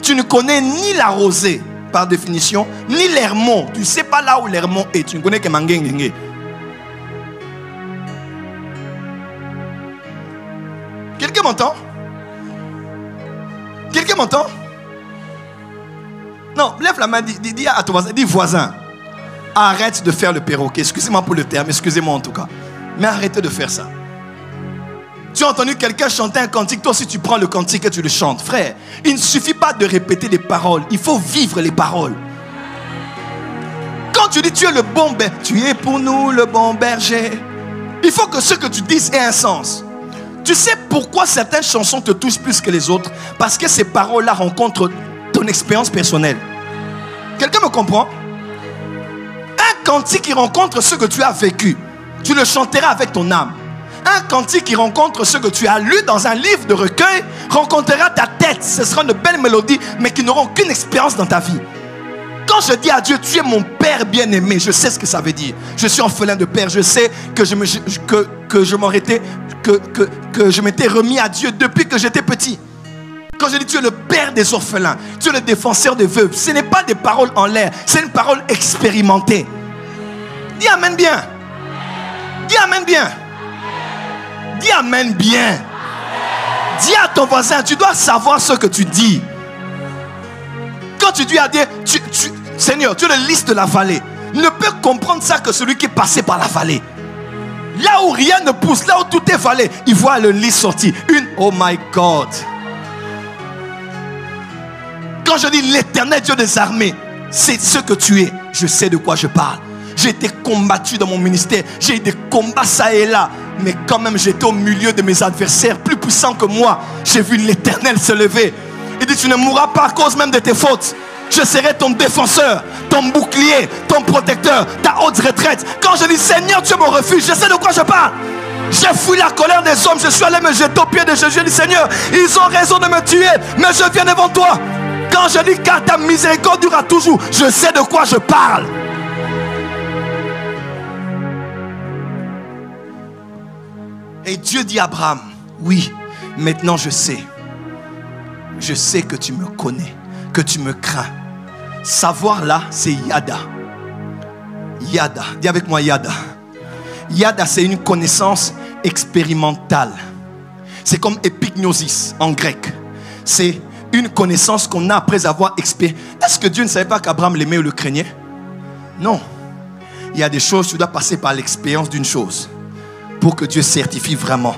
Tu ne connais ni la rosée par définition, ni l'Hermont. Tu ne sais pas là où l'Hermont est. Tu ne connais que Mangengenge. Quelqu'un m'entend? Quelqu'un m'entend? Non, lève la main, dis à ton voisin, dis voisin, arrête de faire le perroquet. Excusez-moi pour le terme, excusez-moi en tout cas. Mais arrêtez de faire ça. Tu as entendu quelqu'un chanter un cantique, toi aussi tu prends le cantique et tu le chantes. Frère, il ne suffit pas de répéter les paroles, il faut vivre les paroles. Quand tu dis tu es le bon berger, tu es pour nous le bon berger, il faut que ce que tu dises ait un sens. Tu sais pourquoi certaines chansons te touchent plus que les autres? Parce que ces paroles-là rencontrent ton expérience personnelle. Quelqu'un me comprend? Un cantique qui rencontre ce que tu as vécu, tu le chanteras avec ton âme. Un cantique qui rencontre ce que tu as lu dans un livre de recueil rencontrera ta tête. Ce sera une belle mélodie, mais qui n'auront aucune expérience dans ta vie. Quand je dis à Dieu, tu es mon Père bien-aimé, je sais ce que ça veut dire. Je suis orphelin de père, je sais que je m'étais remis à Dieu depuis que j'étais petit. Quand je dis tu es le Père des orphelins, tu es le défenseur des veuves, ce n'est pas des paroles en l'air, c'est une parole expérimentée. Dis amen bien. Dis amen bien. Dis amen bien. Dis à ton voisin, tu dois savoir ce que tu dis. Quand tu dis à Dieu, Seigneur, tu es le lys de la vallée, ne peut comprendre ça que celui qui est passé par la vallée. Là où rien ne pousse, là où tout est vallée, il voit le lys sortir. Oh my God. Quand je dis l'Éternel Dieu des armées, c'est ce que tu es. Je sais de quoi je parle. J'ai été combattu dans mon ministère. J'ai eu des combats ça et là. Mais quand même, j'étais au milieu de mes adversaires plus puissants que moi. J'ai vu l'Éternel se lever. Il dit, tu ne mourras pas à cause même de tes fautes. Je serai ton défenseur, ton bouclier, ton protecteur, ta haute retraite. Quand je dis Seigneur, tu es mon refuge, je sais de quoi je parle. J'ai fui la colère des hommes. Je suis allé me jeter aux pieds de Jésus. Je dis Seigneur, ils ont raison de me tuer, mais je viens devant toi. Quand je dis car ta miséricorde durera toujours, je sais de quoi je parle. Et Dieu dit à Abraham, oui, maintenant je sais. Je sais que tu me connais, que tu me crains. Savoir là, c'est Yada. Yada, dis avec moi Yada. Yada, c'est une connaissance expérimentale. C'est comme epignosis en grec. C'est une connaissance qu'on a après avoir expérimenté. Est-ce que Dieu ne savait pas qu'Abraham l'aimait ou le craignait? Non. Il y a des choses, tu dois passer par l'expérience d'une chose pour que Dieu certifie vraiment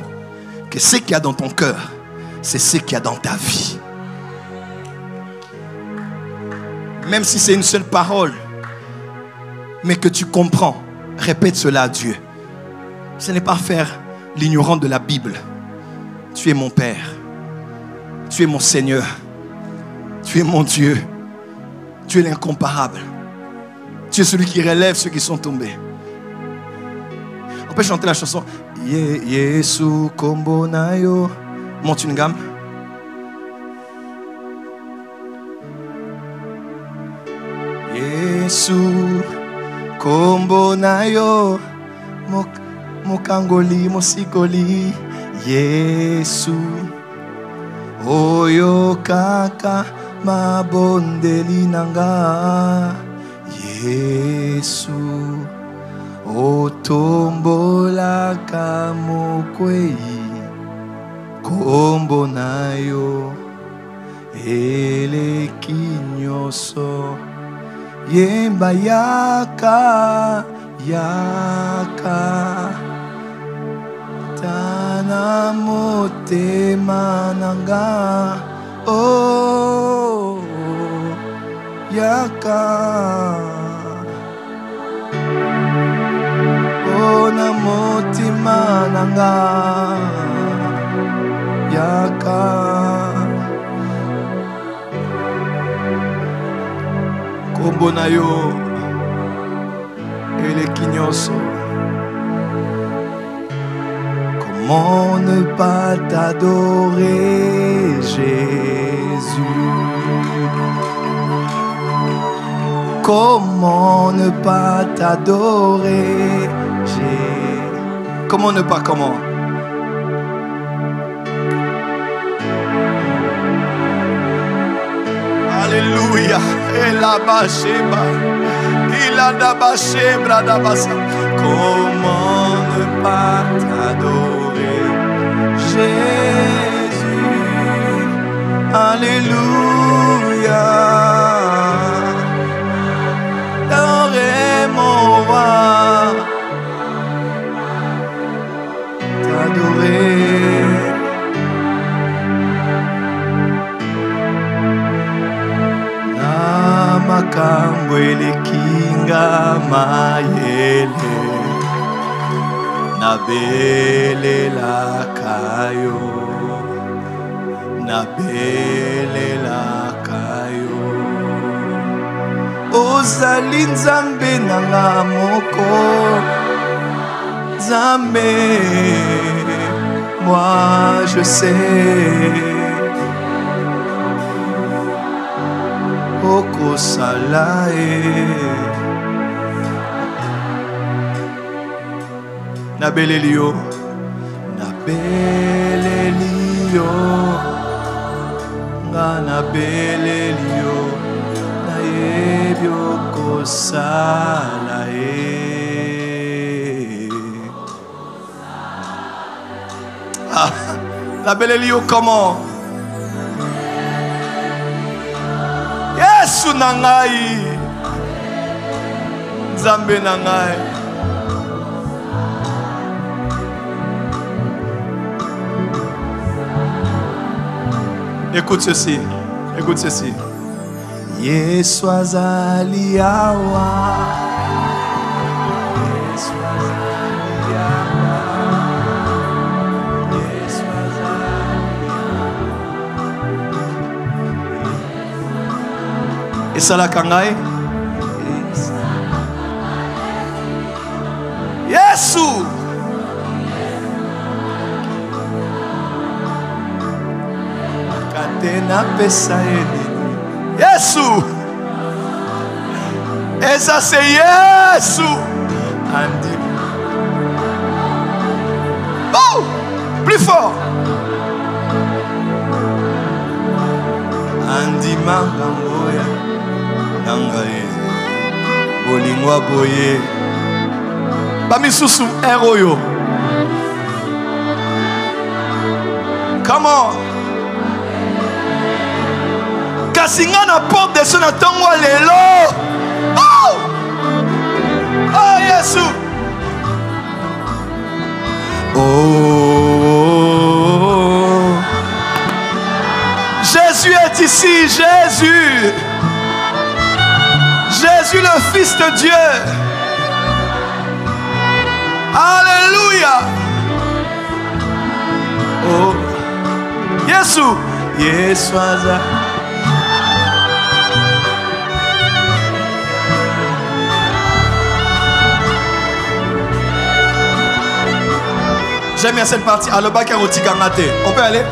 que ce qu'il y a dans ton cœur, c'est ce qu'il y a dans ta vie. Même si c'est une seule parole, mais que tu comprends, répète cela à Dieu. Ce n'est pas faire l'ignorant de la Bible. Tu es mon Père. Tu es mon Seigneur. Tu es mon Dieu. Tu es l'incomparable. Tu es celui qui relève ceux qui sont tombés. On peut chanter la chanson Yesu kombo na yo. Monte une gamme. Yesu kombo na yo. Mokangoli mosikoli. Yesu oyo kaka mabondeli nanga. Yesu otombola kamokwei kombo na yo eleki nyoso yemba yaka yaka tana motema nanga oh yaka ona motema nanga yaka kombo na yo eleki nyonso. Comment ne pas t'adorer, Jésus? Comment ne pas t'adorer, Jésus? Comment ne pas, comment? Alléluia. Comment ne pas t'adorer, Jésus? Alléluia. T'adorer mon roi, t'adorer. Namakambo elekinga mayele nabelela kayo nabelela kayo ozali nzambe nanga moko nzambe moi je sais oko salae nabelelio nabelelio nga nabelelio nayebi oko salae. Ah, nabelelio comment? Yes! Yesu na ngai, Nzambe na ngai. Écoute ceci, écoute ceci. Yesu azali awa. Yesu azali awa. Yesu azali awa. Esala kangai? Yesu. Katena pesa eni. Yesu. Et ça c'est Yesu. Andi. Oh, plus fort. Andi mangamboya. Nangaye. Bolingwa boye. Bamisusu eroyo. Come on. Kasinga na porte de son atongo lelo. Oh! Oh Yesu. Oh. Jésus est ici, Jésus. Jésus le Fils de Dieu. Alléluia. Oh. Yesu. Yesu aza. J'aime bien cette partie. Aloba karoti kangate. On peut aller?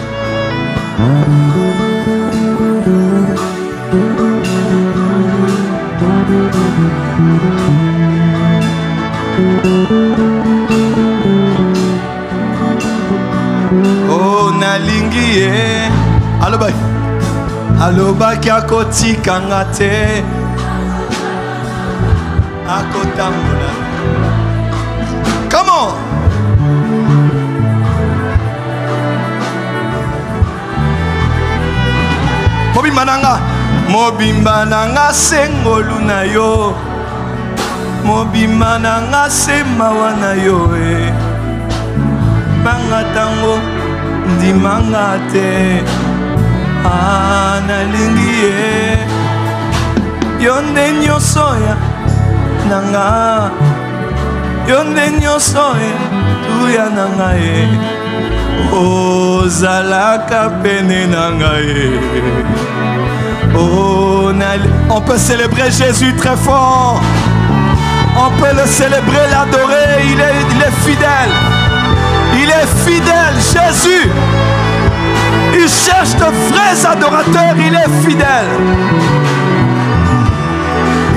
Oh nalingi ye. Aloba. Aloba karoti kangate. Akotambola. Come on. Mobimba nanga, mobimba nanga sengolu na yo, mobimba nanga semawa na yo e, banga tango ndimanga te, nalingi ye, yonde nyonso ya nanga, yonde nyonso ya tuya nanga e. Oh, zalaka pene nangaye. Oh, on peut célébrer Jésus très fort. On peut le célébrer, l'adorer. Il est fidèle. Il est fidèle, Jésus. Il cherche de vrais adorateurs. Il est fidèle.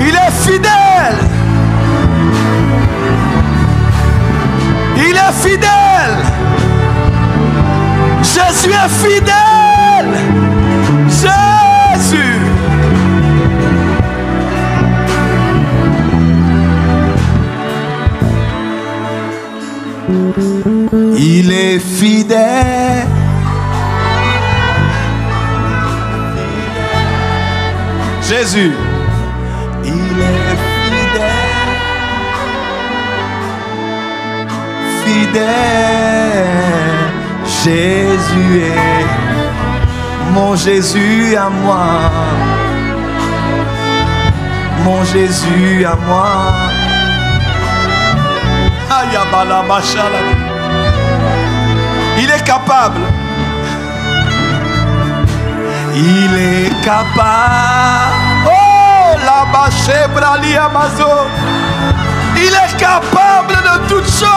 Il est fidèle. Il est fidèle. Jésus est fidèle. Jésus. Il est fidèle. Jésus. Il est fidèle. Fidèle. Jésus est mon Jésus à moi, mon Jésus à moi. Il est capable. Il est capable. Oh, la bâche brali Amazon. Il est capable de toutes choses.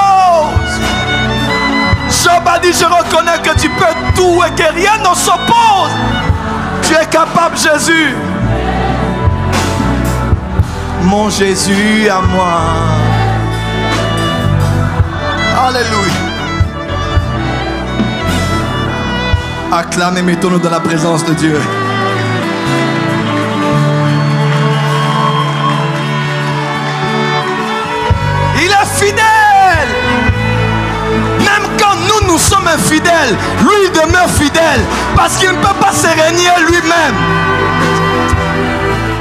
Job a dit, je reconnais que tu peux tout et que rien ne s'oppose. Tu es capable, Jésus. Mon Jésus à moi. Alléluia. Acclamez, mettons-nous dans la présence de Dieu. Il est fidèle. Même quand nous sommes infidèles, lui demeure fidèle parce qu'il ne peut pas se régner lui-même.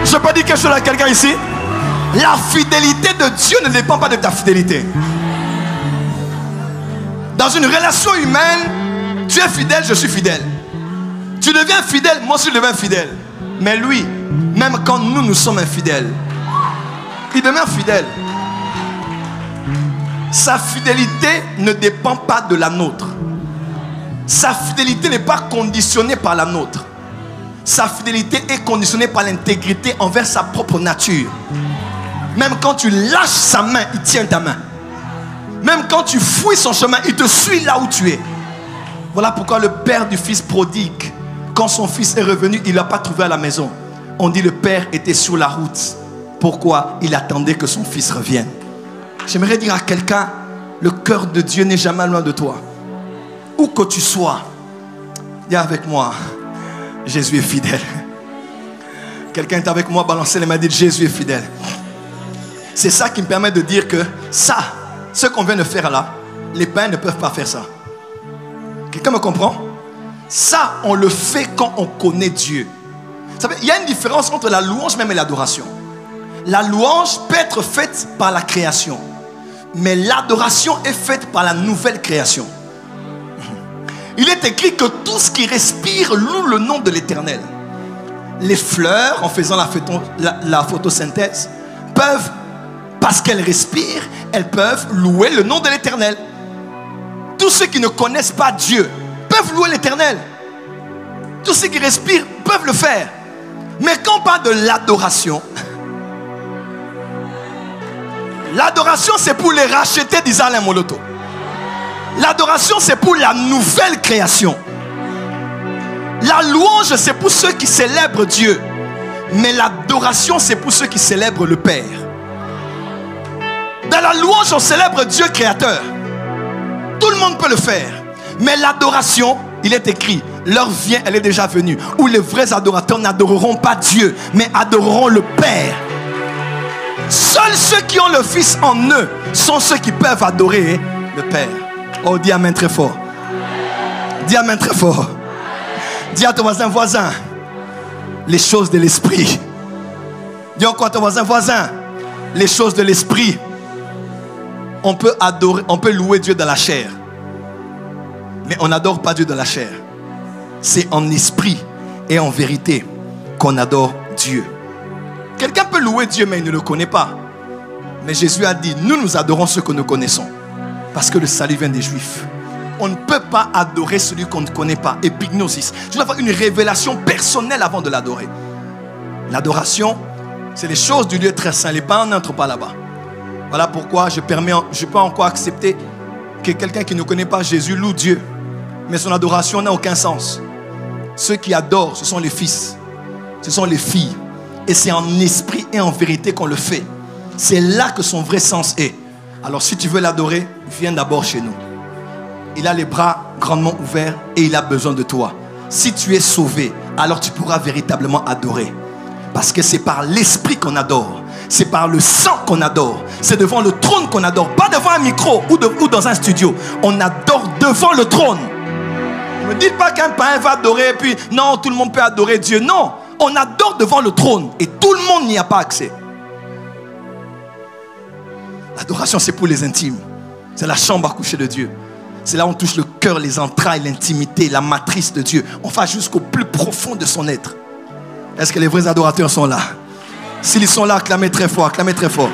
Je Je peux dire quelque chose à quelqu'un ici? La fidélité de Dieu ne dépend pas de ta fidélité. Dans une relation humaine, tu es fidèle, je suis fidèle. Tu deviens fidèle, moi aussi je deviens fidèle. Mais lui, même quand nous sommes infidèles, il devient fidèle. Sa fidélité ne dépend pas de la nôtre. Sa fidélité n'est pas conditionnée par la nôtre. Sa fidélité est conditionnée par l'intégrité envers sa propre nature. Même quand tu lâches sa main, il tient ta main. Même quand tu fouilles son chemin, il te suit là où tu es. Voilà pourquoi le père du fils prodigue, quand son fils est revenu, il ne l'a pas trouvé à la maison. On dit le père était sur la route. Pourquoi? Il attendait que son fils revienne. J'aimerais dire à quelqu'un, le cœur de Dieu n'est jamais loin de toi. Où que tu sois, dis avec moi, Jésus est fidèle. Quelqu'un est avec moi, balancez les mains, dit Jésus est fidèle. C'est ça qui me permet de dire que ça, ce qu'on vient de faire là, les païens ne peuvent pas faire ça. Quelqu'un me comprend? Ça, on le fait quand on connaît Dieu. Vous savez, il y a une différence entre la louange même et l'adoration. La louange peut être faite par la création, mais l'adoration est faite par la nouvelle création. Il est écrit que tout ce qui respire loue le nom de l'Éternel. Les fleurs, en faisant la photosynthèse, peuvent, parce qu'elles respirent, elles peuvent louer le nom de l'Éternel. Tous ceux qui ne connaissent pas Dieu peuvent louer l'Éternel. Tous ceux qui respirent peuvent le faire. Mais quand on parle de l'adoration, l'adoration c'est pour les racheter, disait Alain Moloto. L'adoration c'est pour la nouvelle création. La louange c'est pour ceux qui célèbrent Dieu. Mais l'adoration c'est pour ceux qui célèbrent le Père. Dans la louange on célèbre Dieu créateur. Tout le monde peut le faire. Mais l'adoration, il est écrit, l'heure vient, elle est déjà venue, où les vrais adorateurs n'adoreront pas Dieu, mais adoreront le Père. Seuls ceux qui ont le Fils en eux sont ceux qui peuvent adorer le Père. Oh, dis amen très fort. Dis amen très fort. Dis à ton voisin, les choses de l'esprit. Dis encore à ton voisin, les choses de l'esprit. On peut adorer, on peut louer Dieu dans la chair. Mais on n'adore pas Dieu dans la chair. C'est en esprit et en vérité qu'on adore Dieu. Quelqu'un peut louer Dieu mais il ne le connaît pas. Mais Jésus a dit, nous adorons ceux que nous connaissons. Parce que le salut vient des Juifs. On ne peut pas adorer celui qu'on ne connaît pas. Épignosis. Tu dois avoir une révélation personnelle avant de l'adorer. L'adoration, c'est les choses du lieu très saint. Les païens n'entrent pas là-bas. Voilà pourquoi je peux encore accepter que quelqu'un qui ne connaît pas Jésus loue Dieu. Mais son adoration n'a aucun sens. Ceux qui adorent, ce sont les fils. Ce sont les filles. Et c'est en esprit et en vérité qu'on le fait. C'est là que son vrai sens est. Alors si tu veux l'adorer, viens d'abord chez nous. Il a les bras grandement ouverts et il a besoin de toi. Si tu es sauvé, alors tu pourras véritablement adorer. Parce que c'est par l'esprit qu'on adore. C'est par le sang qu'on adore. C'est devant le trône qu'on adore. Pas devant un micro ou dans un studio. On adore devant le trône. Ne me dites pas qu'un païen va adorer et puis non, tout le monde peut adorer Dieu. Non, on adore devant le trône et tout le monde n'y a pas accès. L'adoration c'est pour les intimes. C'est la chambre à coucher de Dieu. C'est là où on touche le cœur, les entrailles, l'intimité, la matrice de Dieu. On va jusqu'au plus profond de son être. Est-ce que les vrais adorateurs sont là? S'ils sont là, acclamez très fort, acclamez très fort.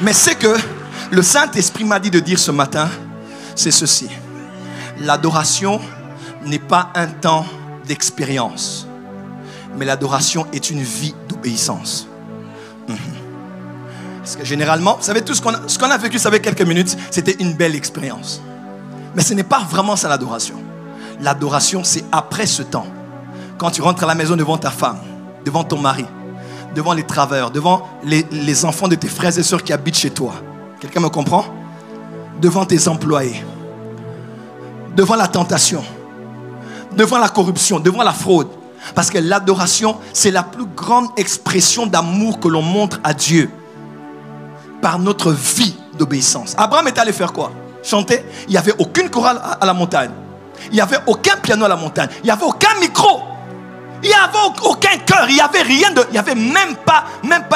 Mais c'est que le Saint-Esprit m'a dit de dire ce matin, c'est ceci. L'adoration n'est pas un temps d'expérience, mais l'adoration est une vie d'obéissance. Parce que généralement, vous savez, tout ce qu'on a vécu, ça fait quelques minutes, c'était une belle expérience. Mais ce n'est pas vraiment ça l'adoration. L'adoration, c'est après ce temps. Quand tu rentres à la maison devant ta femme, devant ton mari, devant les travailleurs, devant les enfants de tes frères et sœurs qui habitent chez toi. Quelqu'un me comprend? Devant tes employés, devant la tentation, devant la corruption, devant la fraude. Parce que l'adoration, c'est la plus grande expression d'amour que l'on montre à Dieu par notre vie d'obéissance. Abraham est allé faire quoi? Chanter. Il n'y avait aucune chorale à la montagne. Il n'y avait aucun piano à la montagne. Il n'y avait aucun micro. Il n'y avait aucun cœur. Il n'y avait rien de... Il n'y avait même pas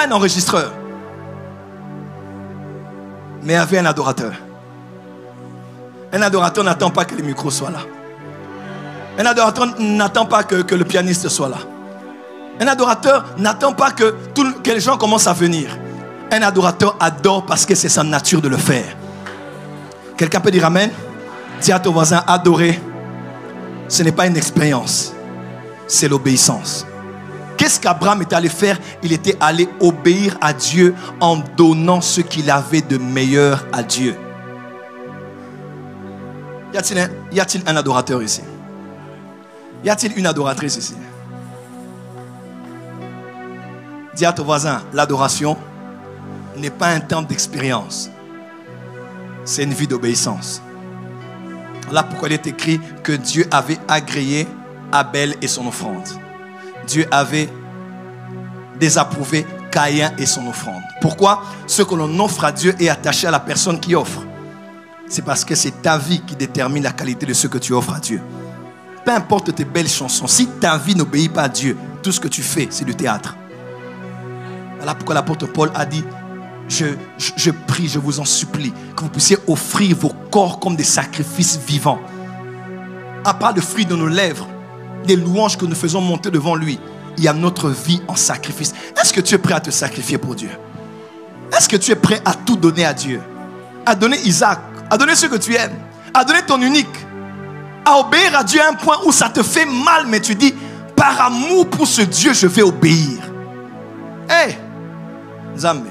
un enregistreur. Mais il y avait un adorateur. Un adorateur n'attend pas que le micro soit là. Un adorateur n'attend pas que le pianiste soit là. Un adorateur n'attend pas que les gens commencent à venir. Un adorateur adore parce que c'est sa nature de le faire. Quelqu'un peut dire amen? Dis à ton voisin, adorer, ce n'est pas une expérience, c'est l'obéissance. Qu'est-ce qu'Abraham était allé faire? Il était allé obéir à Dieu en donnant ce qu'il avait de meilleur à Dieu. Y a-t-il un adorateur ici? Y a-t-il une adoratrice ici? Dis à ton voisin, l'adoration n'est pas un temps d'expérience. C'est une vie d'obéissance. Voilà pourquoi il est écrit que Dieu avait agréé Abel et son offrande. Dieu avait désapprouvé Caïn et son offrande. Pourquoi? Ce que l'on offre à Dieu est attaché à la personne qui offre. C'est parce que c'est ta vie qui détermine la qualité de ce que tu offres à Dieu. Peu importe tes belles chansons, si ta vie n'obéit pas à Dieu, tout ce que tu fais, c'est du théâtre. Voilà pourquoi l'apôtre Paul a dit, je prie, je vous en supplie, que vous puissiez offrir vos corps comme des sacrifices vivants. À part le fruit de nos lèvres, des louanges que nous faisons monter devant lui, il y a notre vie en sacrifice. Est-ce que tu es prêt à te sacrifier pour Dieu? Est-ce que tu es prêt à tout donner à Dieu? À donner Isaac, à donner ce que tu aimes, à donner ton unique, à obéir à Dieu à un point où ça te fait mal, mais tu dis, par amour pour ce Dieu, je vais obéir. Hey, Zambé,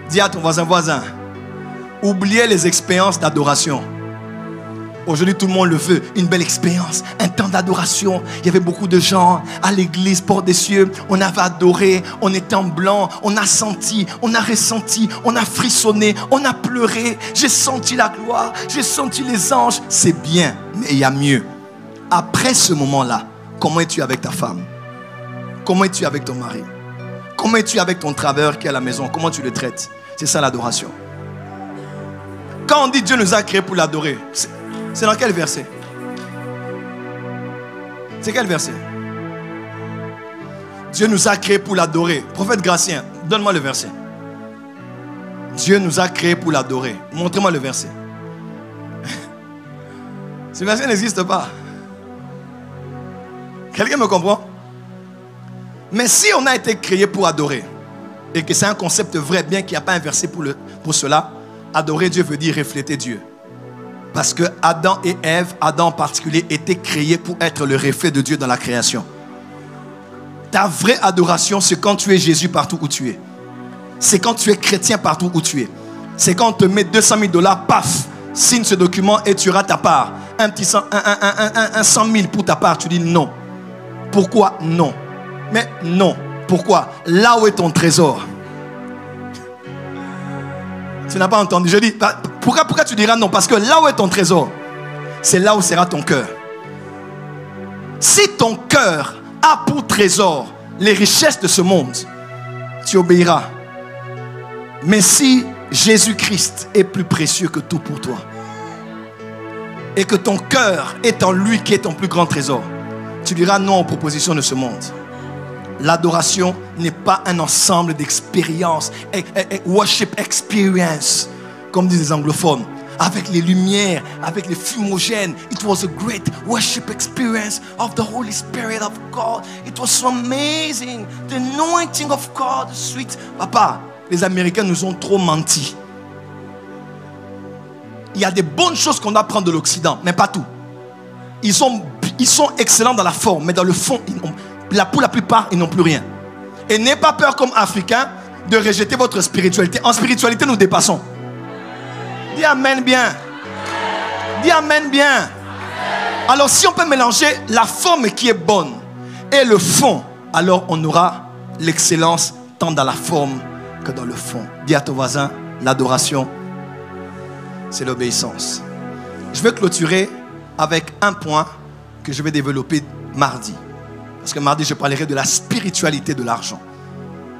dis à ton voisin, oubliez les expériences d'adoration. Aujourd'hui, tout le monde le veut, une belle expérience, un temps d'adoration. Il y avait beaucoup de gens à l'église, porte des cieux. On avait adoré, on était en blanc, on a senti, on a ressenti, on a frissonné, on a pleuré. J'ai senti la gloire, j'ai senti les anges. C'est bien, mais il y a mieux. Après ce moment-là, comment es-tu avec ta femme? Comment es-tu avec ton mari? Comment es-tu avec ton travailleur qui est à la maison? Comment tu le traites? C'est ça l'adoration. Quand on dit Dieu nous a créés pour l'adorer, c'est dans quel verset? C'est quel verset? Dieu nous a créés pour l'adorer. Prophète Gratien, donne-moi le verset. Dieu nous a créés pour l'adorer. Montrez-moi le verset. Ce verset n'existe pas. Quelqu'un me comprend? Mais si on a été créé pour adorer, et que c'est un concept vrai, bien qu'il n'y a pas un verset pour cela, adorer Dieu veut dire refléter Dieu. Parce que Adam et Ève, Adam en particulier, étaient créés pour être le reflet de Dieu dans la création. Ta vraie adoration, c'est quand tu es Jésus partout où tu es. C'est quand tu es chrétien partout où tu es. C'est quand on te met 200 000 $, paf, signe ce document et tu auras ta part. Un 100 000 pour ta part, tu dis non. Pourquoi non? Mais non. Pourquoi? Là où est ton trésor? Tu n'as pas entendu. Je dis, pourquoi tu diras non? Parce que là où est ton trésor, c'est là où sera ton cœur. Si ton cœur a pour trésor les richesses de ce monde, tu obéiras. Mais si Jésus-Christ est plus précieux que tout pour toi, et que ton cœur est en lui qui est ton plus grand trésor, tu diras non aux propositions de ce monde. L'adoration n'est pas un ensemble d'expériences, worship experience, comme disent les anglophones, avec les lumières, avec les fumogènes. It was a great worship experience of the Holy Spirit of God. It was so amazing. The anointing of God, sweet. Papa, les Américains nous ont trop menti. Il y a des bonnes choses qu'on apprend de l'Occident, mais pas tout. Ils sont excellents dans la forme, mais dans le fond, pour la plupart, ils n'ont plus rien. Et n'ayez pas peur comme Africains de rejeter votre spiritualité. En spiritualité, nous dépassons. Dis amen bien. Dis amen bien. Alors si on peut mélanger la forme qui est bonne et le fond, alors on aura l'excellence tant dans la forme que dans le fond. Dis à ton voisin, l'adoration, c'est l'obéissance. Je vais clôturer avec un point que je vais développer mardi. Parce que mardi, je parlerai de la spiritualité de l'argent.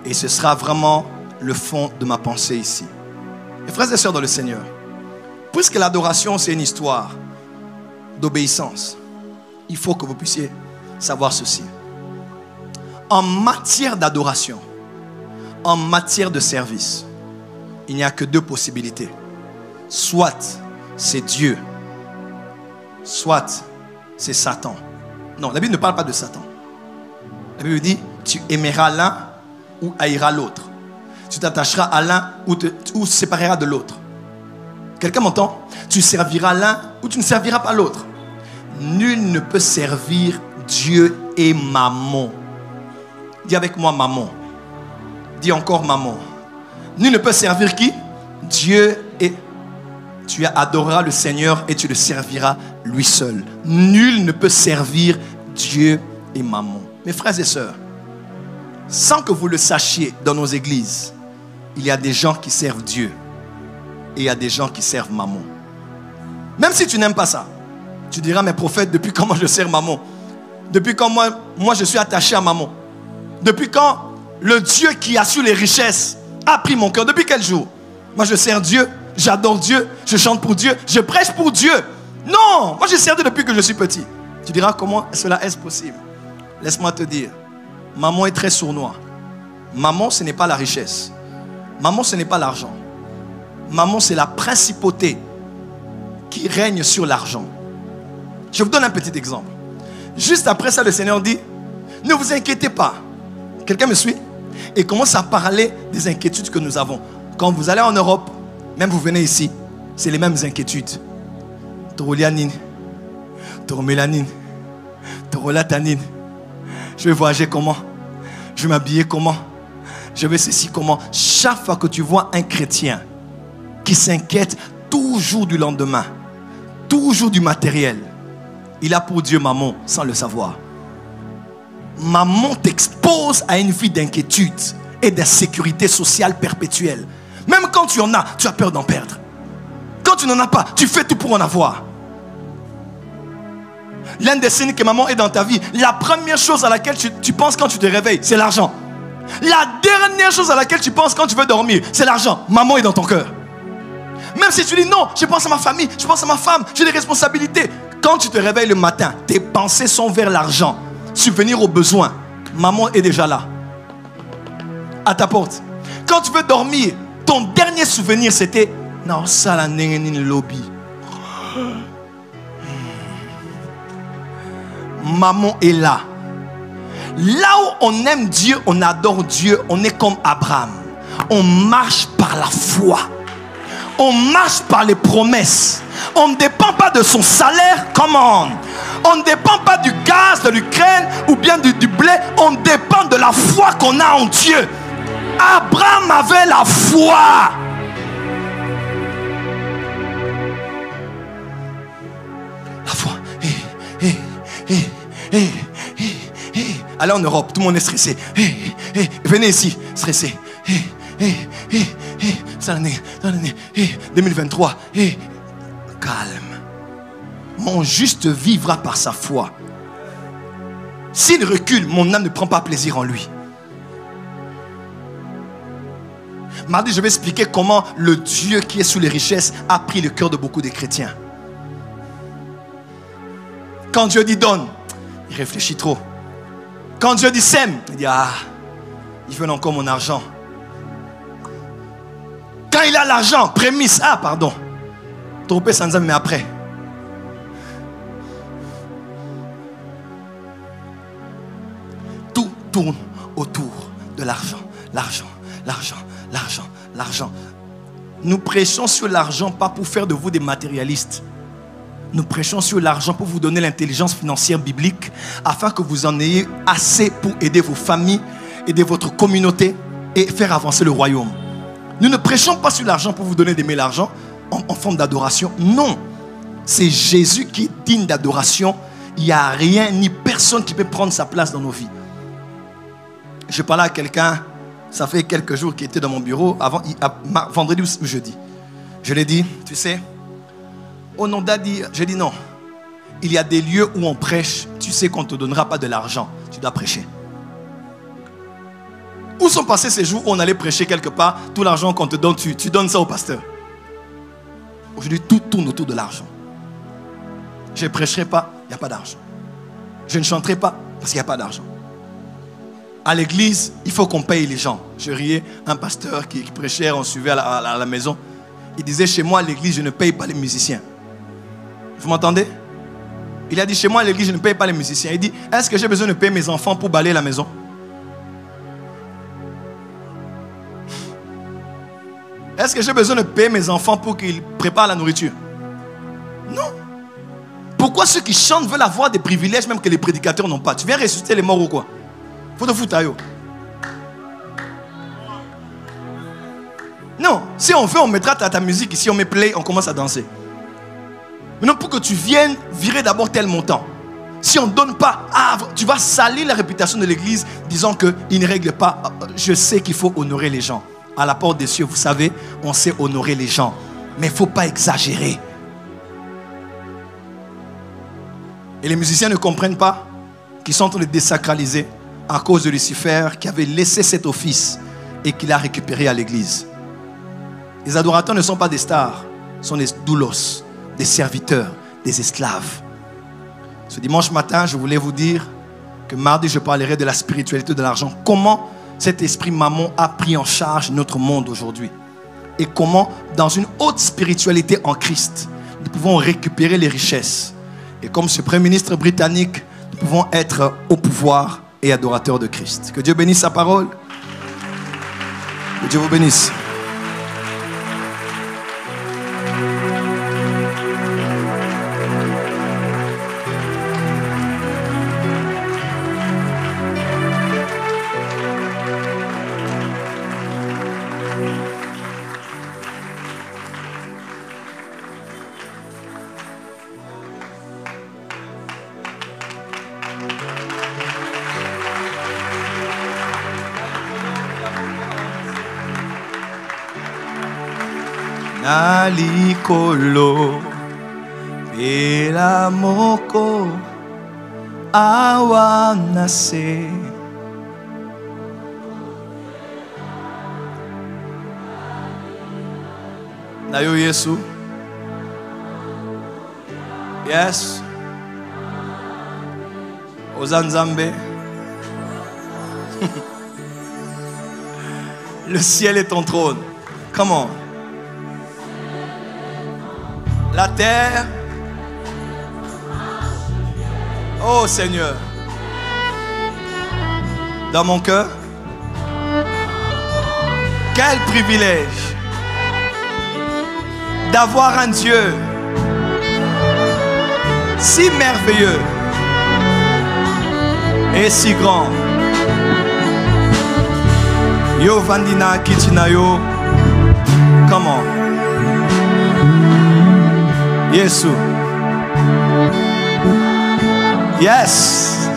Et ce sera vraiment le fond de ma pensée ici. Et frères et sœurs dans le Seigneur, puisque l'adoration, c'est une histoire, d'obéissance, il faut que vous puissiez savoir ceci. En matière d'adoration, en matière de service, il n'y a que deux possibilités. Soit c'est Dieu, soit c'est Satan. Non, la Bible ne parle pas de Satan. La Bible dit, tu aimeras l'un ou haïras l'autre. Tu t'attacheras à l'un ou sépareras de l'autre. Quelqu'un m'entend? Tu serviras l'un ou tu ne serviras pas l'autre. Nul ne peut servir Dieu et Mammon. Dis avec moi Mammon. Dis encore Mammon. Nul ne peut servir qui? Dieu et... Tu adoreras le Seigneur et tu le serviras lui seul. Nul ne peut servir Dieu et Mammon. Mes frères et sœurs, sans que vous le sachiez dans nos églises, il y a des gens qui servent Dieu et il y a des gens qui servent Mammon. Même si tu n'aimes pas ça, tu diras, mais prophète, depuis quand moi je sers Mammon? Depuis quand moi je suis attaché à Mammon? Depuis quand le Dieu qui assure les richesses a pris mon cœur? Depuis quel jour? Moi je sers Dieu, j'adore Dieu, je chante pour Dieu, je prêche pour Dieu. Non, moi je sers Dieu depuis que je suis petit. Tu diras, comment cela est-ce possible? Laisse-moi te dire, Mammon est très sournois. Mammon, ce n'est pas la richesse. Mammon, ce n'est pas l'argent. Mammon, c'est la principauté qui règne sur l'argent. Je vous donne un petit exemple. Juste après ça, le Seigneur dit, ne vous inquiétez pas. Quelqu'un me suit? Et commence à parler des inquiétudes que nous avons. Quand vous allez en Europe, même vous venez ici, c'est les mêmes inquiétudes. Torolianine, toromélanine, torolatanine. Je vais voyager comment? Je vais m'habiller comment? Je vais ceci comment? Chaque fois que tu vois un chrétien qui s'inquiète toujours du lendemain, toujours du matériel, il a pour Dieu Mammon sans le savoir. Mammon t'expose à une vie d'inquiétude et d'insécurité sociale perpétuelle. Même quand tu en as, tu as peur d'en perdre. Quand tu n'en as pas, tu fais tout pour en avoir. L'un des signes que Mammon est dans ta vie, la première chose à laquelle tu penses quand tu te réveilles, c'est l'argent. La dernière chose à laquelle tu penses quand tu veux dormir, c'est l'argent. Mammon est dans ton cœur. Même si tu dis non, je pense à ma famille, je pense à ma femme, j'ai des responsabilités. Quand tu te réveilles le matin, tes pensées sont vers l'argent, subvenir aux besoins. Mammon est déjà là, à ta porte. Quand tu veux dormir, ton dernier souvenir c'était non, ça la nengenine lobby. Mammon est là. Là où on aime Dieu, on adore Dieu, on est comme Abraham. On marche par la foi. On marche par les promesses. On ne dépend pas de son salaire. Come on. On ne dépend pas du gaz de l'Ukraine ou bien du blé. On dépend de la foi qu'on a en Dieu. Abraham avait la foi. La foi. Allez en Europe, tout le monde est stressé. Venez ici, stressé. C'est l'année 2023. Calme. Mon juste vivra par sa foi. S'il recule, mon âme ne prend pas plaisir en lui. Mardi, je vais expliquer comment le Dieu qui est sous les richesses a pris le cœur de beaucoup de chrétiens. Quand Dieu dit donne, il réfléchit trop. Quand Dieu dit sème, il dit ah, ils veulent encore mon argent. Quand il a l'argent, prémisse, ah pardon, trompé sans mais après. Tout tourne autour de l'argent, l'argent, l'argent, l'argent, l'argent. Nous prêchons sur l'argent pas pour faire de vous des matérialistes. Nous prêchons sur l'argent pour vous donner l'intelligence financière biblique afin que vous en ayez assez pour aider vos familles, aider votre communauté et faire avancer le royaume. Nous ne prêchons pas sur l'argent pour vous donner d'aimer l'argent en forme d'adoration. Non, c'est Jésus qui est digne d'adoration. Il n'y a rien ni personne qui peut prendre sa place dans nos vies. Je parlais à quelqu'un, ça fait quelques jours qu'il était dans mon bureau, vendredi ou jeudi. Je lui ai dit, tu sais, au nom d'Adi, j'ai dit non. Il y a des lieux où on prêche, tu sais qu'on ne te donnera pas de l'argent, tu dois prêcher. Où sont passés ces jours où on allait prêcher quelque part, tout l'argent qu'on te donne, tu donnes ça au pasteur. Aujourd'hui, tout tourne autour de l'argent. Je ne prêcherai pas, il n'y a pas d'argent. Je ne chanterai pas parce qu'il n'y a pas d'argent. À l'église, il faut qu'on paye les gens. Je riais, un pasteur qui prêchait, on suivait à la maison. Il disait, chez moi à l'église, je ne paye pas les musiciens. Vous m'entendez? Il a dit, chez moi à l'église, je ne paye pas les musiciens. Il dit, est-ce que j'ai besoin de payer mes enfants pour balayer la maison? Est-ce que j'ai besoin de payer mes enfants pour qu'ils préparent la nourriture? Non. Pourquoi ceux qui chantent veulent avoir des privilèges même que les prédicateurs n'ont pas? Tu viens ressusciter les morts ou quoi? Faut te foutre à eux. Non, si on veut, on mettra ta musique ici, on met play, on commence à danser. Maintenant, pour que tu viennes, virer d'abord tel montant. Si on ne donne pas, tu vas salir la réputation de l'église disant qu'il ne règle pas. Je sais qu'il faut honorer les gens. À la porte des cieux, vous savez, on sait honorer les gens. Mais il ne faut pas exagérer. Et les musiciens ne comprennent pas qu'ils sont en train de désacraliser à cause de Lucifer qui avait laissé cet office et qui l'a récupéré à l'église. Les adorateurs ne sont pas des stars, ce sont des doulos, des serviteurs, des esclaves. Ce dimanche matin, je voulais vous dire que mardi, je parlerai de la spiritualité de l'argent. Comment cet esprit mammon a pris en charge notre monde aujourd'hui. Et comment, dans une haute spiritualité en Christ, nous pouvons récupérer les richesses. Et comme ce Premier ministre britannique, nous pouvons être au pouvoir et adorateurs de Christ. Que Dieu bénisse sa parole. Que Dieu vous bénisse. Alikolo Pela moko Awanase Nayo Yesu. Yes. Ozanzambe. Le ciel est ton trône. Comment? La terre. Oh Seigneur. Dans mon cœur. Quel privilège d'avoir un Dieu si merveilleux et si grand. Yo Vandina Kitinayo. Comment? Yesu. Yes.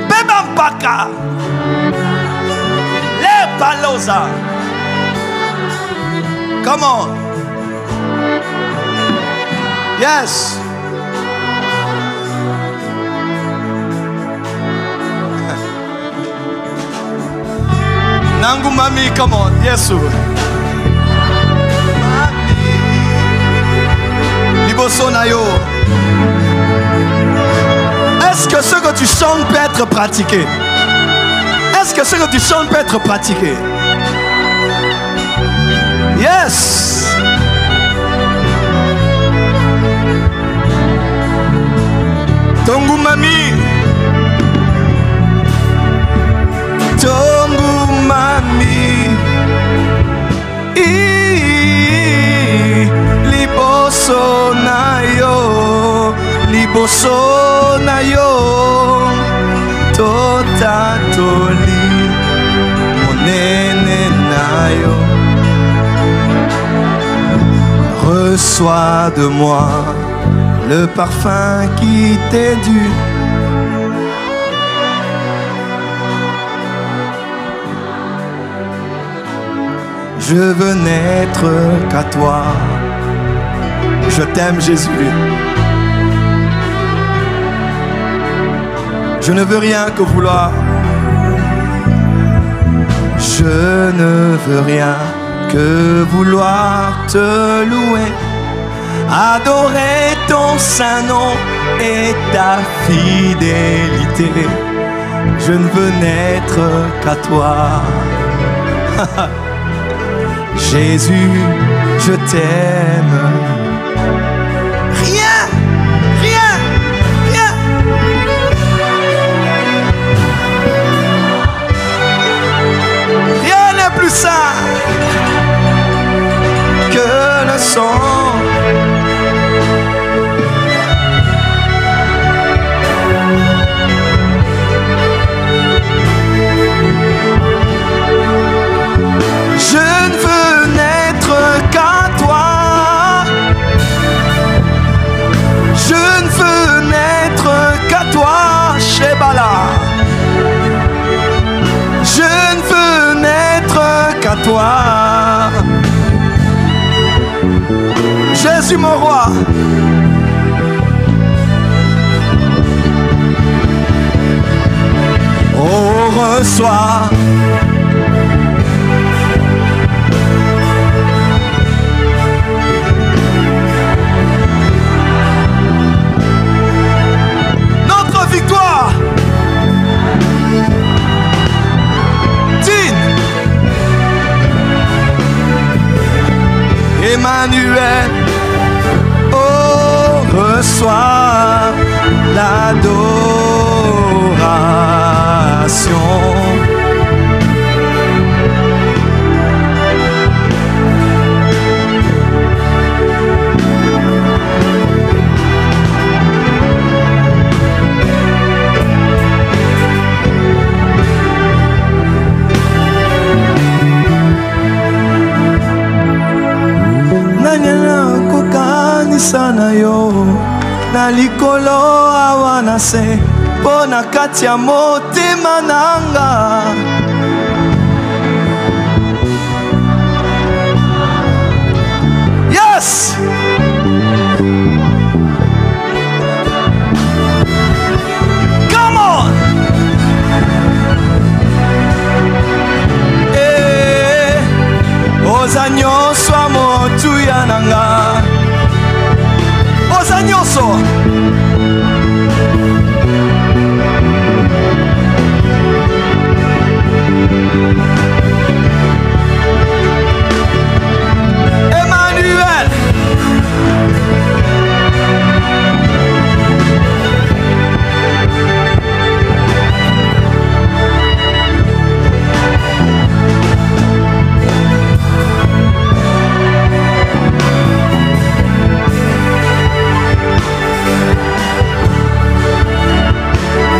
Bebampaka. Le Paloza. Come on. Yes. Nangu mami, come on. Yesu. Libosonayo. Est-ce que ce que tu chantes peut être pratiqué? Est-ce que ce que tu chantes peut être pratiqué? Yes. Tongu mami. Tongu mami. Liboso na yo. Liboso na yo. Tota toli. Monene na yo. Reçois de moi le parfum qui t'est dû. Je veux n'être qu'à toi. Je t'aime Jésus. Je ne veux rien que vouloir. Je ne veux rien que vouloir te louer. adorer ton saint nom et ta fidélité. Je ne veux n'être qu'à toi. Jésus, je t'aime. Rien, rien, rien. Rien n'est plus sain que le sang. Je ne veux n'être qu'à toi. Je ne veux n'être qu'à toi, Shebala. Je ne veux n'être qu'à toi. Jésus mon roi. Oh, reçois notre victoire. Tine Emmanuel. Oh, reçois l'adoration. Nanyana kokanisa na yo na likolo awa na se mpo na kati ya motema nanga. Yes! Come on! Oza nyonso ya motuya nanga. Oza nyonso. Emmanuel.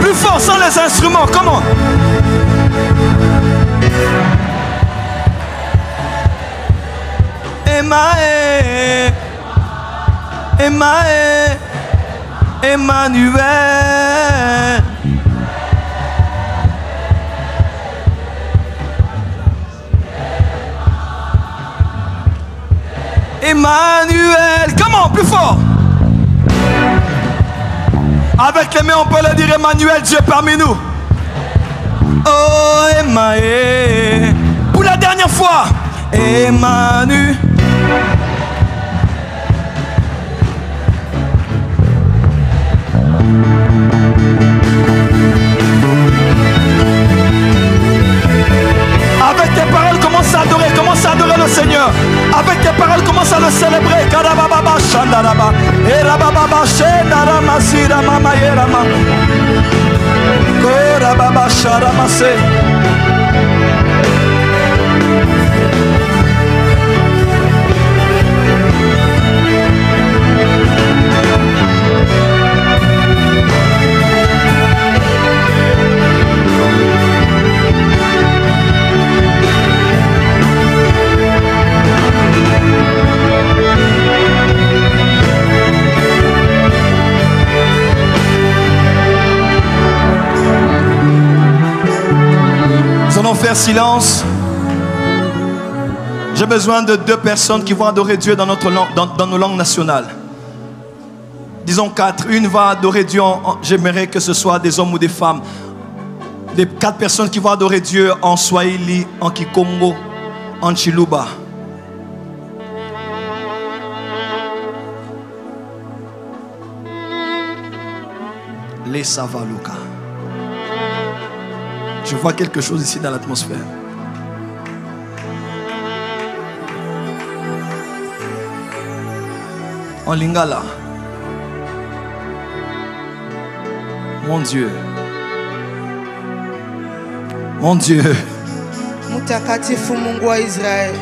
Plus fort sans les instruments, comment? Emmanuel, Emmanuel, Emmanuel. Emmanuel, comment? Plus fort. Avec les mains, on peut le dire, Emmanuel, Dieu parmi nous. Oh, Emmanuel. Pour la dernière fois. Emmanuel. Avec tes paroles, commence à adorer le Seigneur. Avec tes paroles, commence à le célébrer. Karababa Shandaraba. Erababa Shendarama Sira Mama Yerama. Korababa Sharamase. Nous allons faire silence. J'ai besoin de 2 personnes qui vont adorer Dieu dans, dans nos langues nationales. Disons 4. Une va adorer Dieu. J'aimerais que ce soit des hommes ou des femmes. Des 4 personnes qui vont adorer Dieu en Swahili, en Kikongo, en Chiluba. Les Savaluka. Je vois quelque chose ici dans l'atmosphère. En lingala. Mon Dieu. Mon Dieu. Mtakatifu Mungu wa Israeli,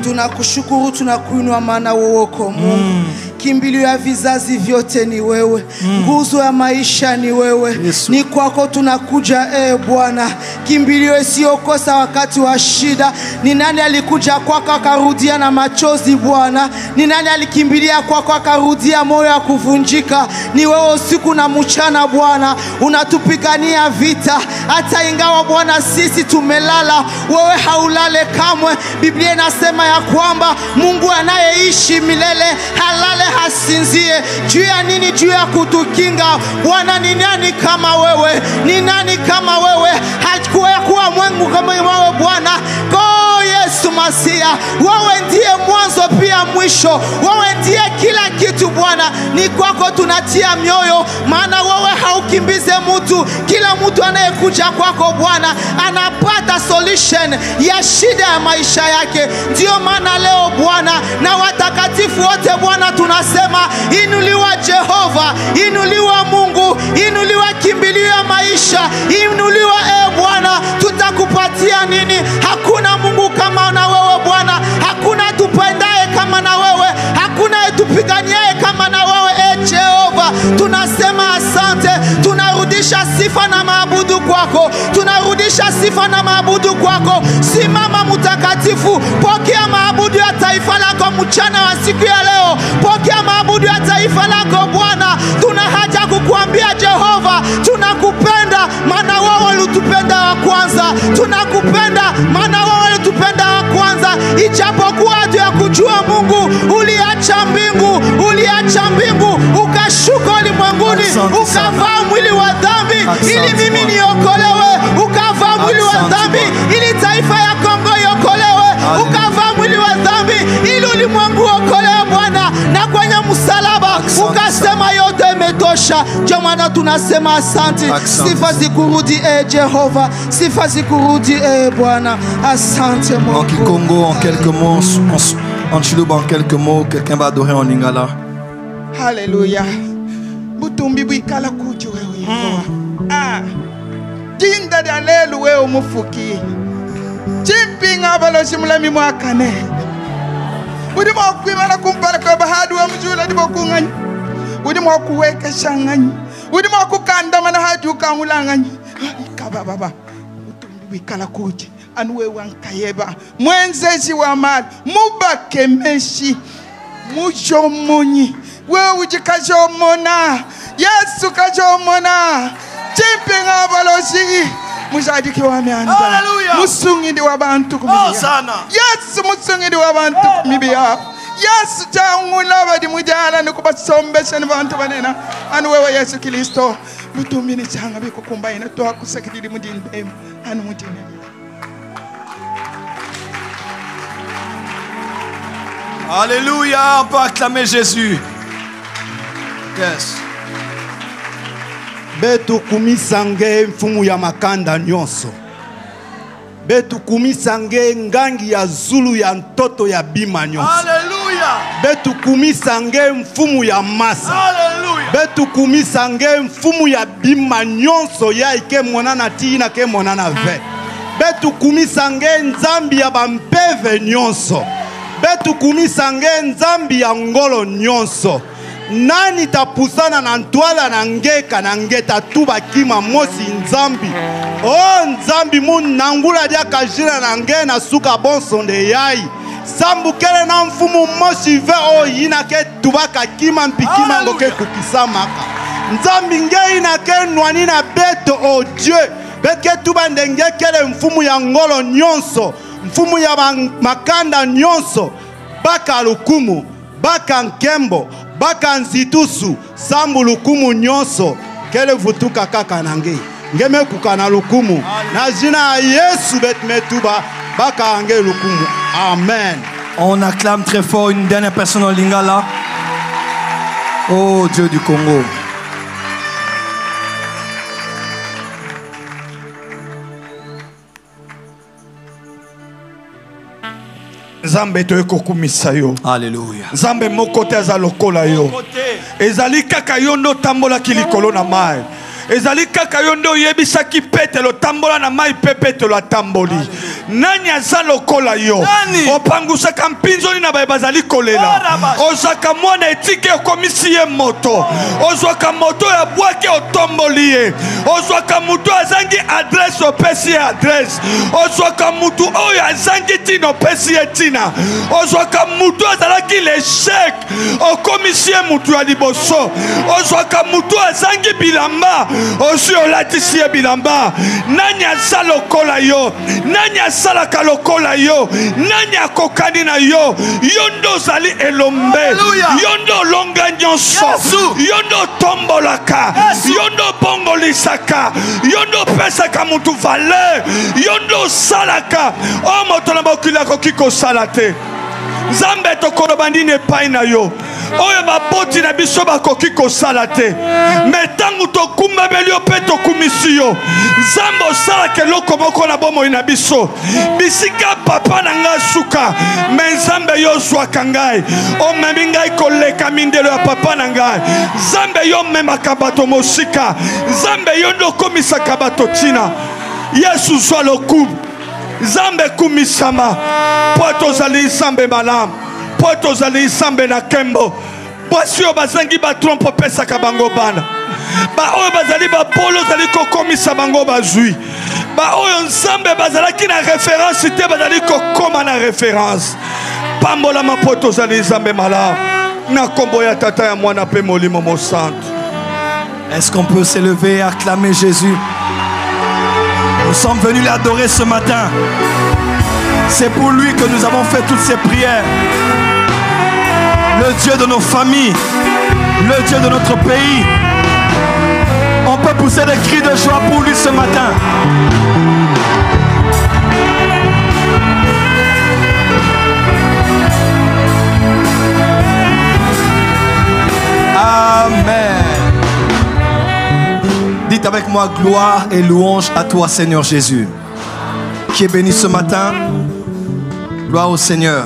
tunakushukuru, tunakuinua maana wewe uko Mungu. Kimbilio ya vizazi vyote ni wewe, nguzo ya maisha ni wewe. Yesu. Ni kwako tunakuja Bwana, kimbilio isiyokosa wakati wa shida. Ni nani alikuja kwako akarudia na machozi Bwana? Ni nani alikimbilia kwako akarudia moyo wa kuvunjika? Ni wewe usiku na mchana Bwana, unatupigania vita. Hata ingawa Bwana sisi tumelala, wewe haulale kamwe. Biblia inasema ya kwamba Mungu anayeishi milele halale hasinzie. Juu ya nini? Juu ya kutukinga. Bwana, ni nani kama wewe? Ni nani kama wewe? Hakuwa Mungu kama wewe Bwana. Yesu Masia, wewe ndiye mwanzo pia mwisho. Wewe ndiye kila kitu Bwana. Ni kwako tunatia mioyo, maana wewe haukimbize mtu. Kila mtu anayekuja kwako Bwana anapata solution ya shida ya maisha yake. Ndio maana leo Bwana na watakatifu wote Bwana tunasema inuliwa Jehova, inuliwa Mungu, inuliwa kimbilio ya maisha, inuliwa Bwana. Tutakupatia nini? Hakuna Mungu kama na wewe Bwana. Hakuna tupendaye kama na wewe. Hakuna tupiganiaye kama na wewe Jehova. Tunasema asante. Tunarudisha sifa na maabudu kwako. Tunarudisha sifa na maabudu kwako. Simama mtakatifu, pokea maabudu ya taifa lako mchana wa siku ya leo. Pokea maabudu ya taifa lako Bwana. Tuna haja kukuambia Jehova, tunakupenda maana wewe ulitupenda wa kwanza. Tunakupenda maana wewe ulitupenda wa kwanza. Ijapokuwa hatu ya kujua Mungu, uliacha mbingu, ukashuka ulimwenguni, ukavaa mwili wa dhambi ili mimi niokolewe. Ukavaa mwili wa dhambi ili taifa ya Kongo iokolewe. Ukavaa mwili wa dhambi ili ulimwengu uokolewe Bwana. Na kwenye msalaba ukasema yote imetosha. Ndio maana tunasema asante. Sifa zikurudi Jehova. Sifa zikurudi Bwana. Asante Mungu. En Kikongo, en quelques mots, en Chiluba, en quelques mots, quelqu'un va adorer en lingala. Alléluia. Butumbi bwikala kuju wewe. Jinda de alelu wewe mufuki. Chimpinga baloshi mulami mwakane. Udi mwakwimana kumpara kwa bahadu wa mjula di bokunganyi. Udi mwakuweka shanganyi. Udi mwakukanda mana hadi ukangulanganyi. Ikaba baba. Butumbi bwikala kuju. Anuwe wankayeba. Mwenzeji wa mali. Mubake meshi. Mujomonyi. Wewe ujikajomona. Yesu kajomona. Chimpinga baloshi. Mujadiki wa mianda. Musungidi wa bantu kumibia. Yesu musungidi wa bantu kumibia. Yesu changula badi mujala nukubasombesha ni bantu banena. Anu wewe Yesu Kristo. Mutumini changa biko kumbaina toa kusakidiri mudini bemu. Anu mudini. Alléluia, on peut acclamer Jésus. Yes. Betu kumisange mfumu ya makanda nyonso. Betu kumisange ngangi ya zulu ya ntoto ya bima nyonso. Alléluia. Betu kumisange mfumu ya masa. Alléluia. Betu kumisange mfumu ya bima nyonso ya ike monana tina ke monana ve. Betu kumisange nzambi ya bampeve nyonso. Betu kumisange nzambi ya ngolo nyonso. Nani tapusana na ntwala na ngeka na ngeta tuba kima mosi nzambi. Oh nzambi munangula dia kajira na nge na suka bonsonde yai. Sambu kele na mfumu mosi ve o yina ke tubaka kima mpikima ngoke kukisamaka. Nzambi nge ina ke nwani na beto oh Dieu. Beke tuba ndenge kele mfumu ya ngolo nyonso. Mfumu ya makanda nyonso. Baka lukumu. Baka nkembo. Baka nzitusu. Sambu lukumu nyonso. Kele vutuka kaka nange. Ngeme kukana lukumu. Na jina Yesu betmetuba. Baka ange lukumu. Amen. On acclame très fort une dernière personne en lingala. Oh Dieu du Congo. Nzambe to ekokumisa yo. Alléluia. Nzambe mokote azalokola yo. Ezali kaka yo ndo tambola kilikolo na mai. Ezali kaka yo ndo yebisaki petelo tambola na mai pe petelo atamboli. Nani azalokola yo? Opangusaka mpinzoli na baye bazali kolela. Ozaka mwana etike okomisi ye moto. Ozwaka moto ya bwake otomboli ye. Ozwaka mutu azangi adresse opesi ye adresse. Ozwaka mutu oyo azangi tina opesi ye tina. Ozwaka mutu azalaki l'échec okomisi ye mutu ya liboso. Ozwaka mutu azangi bilamba osi olatisi ye bilamba. Nani azalokola yo? Nani asalaka lokola yo? Nani akokani na yo? Yondo zali elombe. Yondo longa nyonso. Yondo tombolaka. Yondo bongolisaka. Yondo pesaka mutu valeur. Yondo salaka. O moto na bokila kokiko salate. Nzambe tokolo bandine epai na yo. Oyo baboti na biso bakoki kosala te. Metangu tokumba belio pe tokumisi yo. Nzambe osalaka eloko moko na bomoi na biso. Bisika papa na nga suka. Me Nzambe yo zwaka ngai. Omemi ngai koleka mindelo ya papa na ngai. Nzambe yo memaka bato mosika. Nzambe yo ndo komisaka bato tina. Yesu zwa lokumu. Nzambe kumisama. Po tozali Nzambe malamu. Po tozali Nzambe na kembo. Bwasi oyo bazangi batrompe opesaka bango bana. Ba oyo bazali bapolo zali kokomisa bango bazwi. Ba oyo Nzambe bazalaki na référence te bazali kokoma na référence. Pambolama po tozali Nzambe malamu. Na kombo ya tata ya mwana pe molimo mosantu. Est-ce qu'on peut s'élever et acclamer Jésus? Nous sommes venus l'adorer ce matin. C'est pour lui que nous avons fait toutes ces prières. Le Dieu de nos familles, le Dieu de notre pays. On peut pousser des cris de joie pour lui ce matin. Amen. Dites avec moi, gloire et louange à toi, Seigneur Jésus, qui est béni ce matin. Gloire au Seigneur.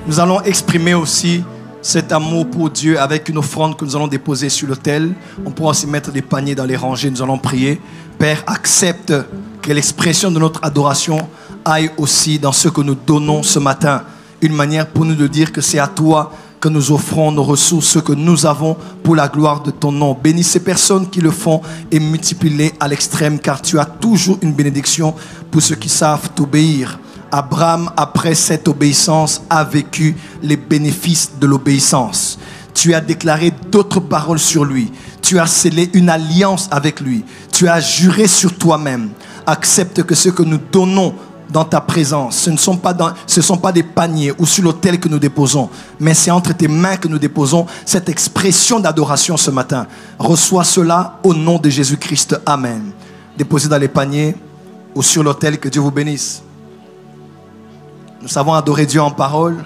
Nous allons exprimer aussi cet amour pour Dieu avec une offrande que nous allons déposer sur l'autel. On pourra aussi mettre des paniers dans les rangées. Nous allons prier. Père, accepte que l'expression de notre adoration aille aussi dans ce que nous donnons ce matin. Une manière pour nous de dire que c'est à toi que nous offrons nos ressources, ce que nous avons pour la gloire de ton nom. Bénis ces personnes qui le font et multiplie-les à l'extrême, car tu as toujours une bénédiction pour ceux qui savent t'obéir. Abraham, après cette obéissance, a vécu les bénéfices de l'obéissance. Tu as déclaré d'autres paroles sur lui. Tu as scellé une alliance avec lui. Tu as juré sur toi-même. Accepte que ce que nous donnons dans ta présence, ce ne sont pas des paniers ou sur l'autel que nous déposons, mais c'est entre tes mains que nous déposons cette expression d'adoration ce matin. Reçois cela au nom de Jésus-Christ. Amen. Déposez dans les paniers ou sur l'autel. Que Dieu vous bénisse. Nous savons adorer Dieu en parole,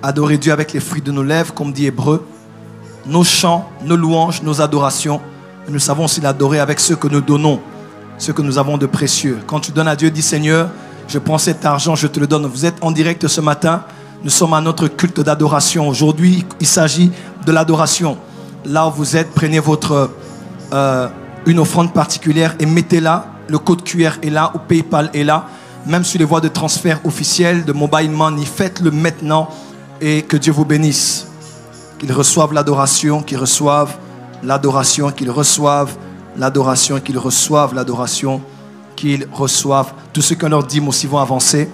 adorer Dieu avec les fruits de nos lèvres, comme dit Hébreu. Nos chants, nos louanges, nos adorations. Nous savons aussi l'adorer avec ce que nous donnons, ce que nous avons de précieux. Quand tu donnes à Dieu, dis Seigneur, je prends cet argent, je te le donne. Vous êtes en direct ce matin. Nous sommes à notre culte d'adoration. Aujourd'hui, il s'agit de l'adoration. Là où vous êtes, prenez une offrande particulière et mettez-la. Le code QR est là, ou PayPal est là. Même sur les voies de transfert officielles, de mobile money, faites-le maintenant et que Dieu vous bénisse. Qu'ils reçoivent l'adoration, qu'ils reçoivent l'adoration, qu'ils reçoivent l'adoration, qu'ils reçoivent l'adoration, qu'ils reçoivent. Tous ceux qui ont leur dîme aussi vont avancer.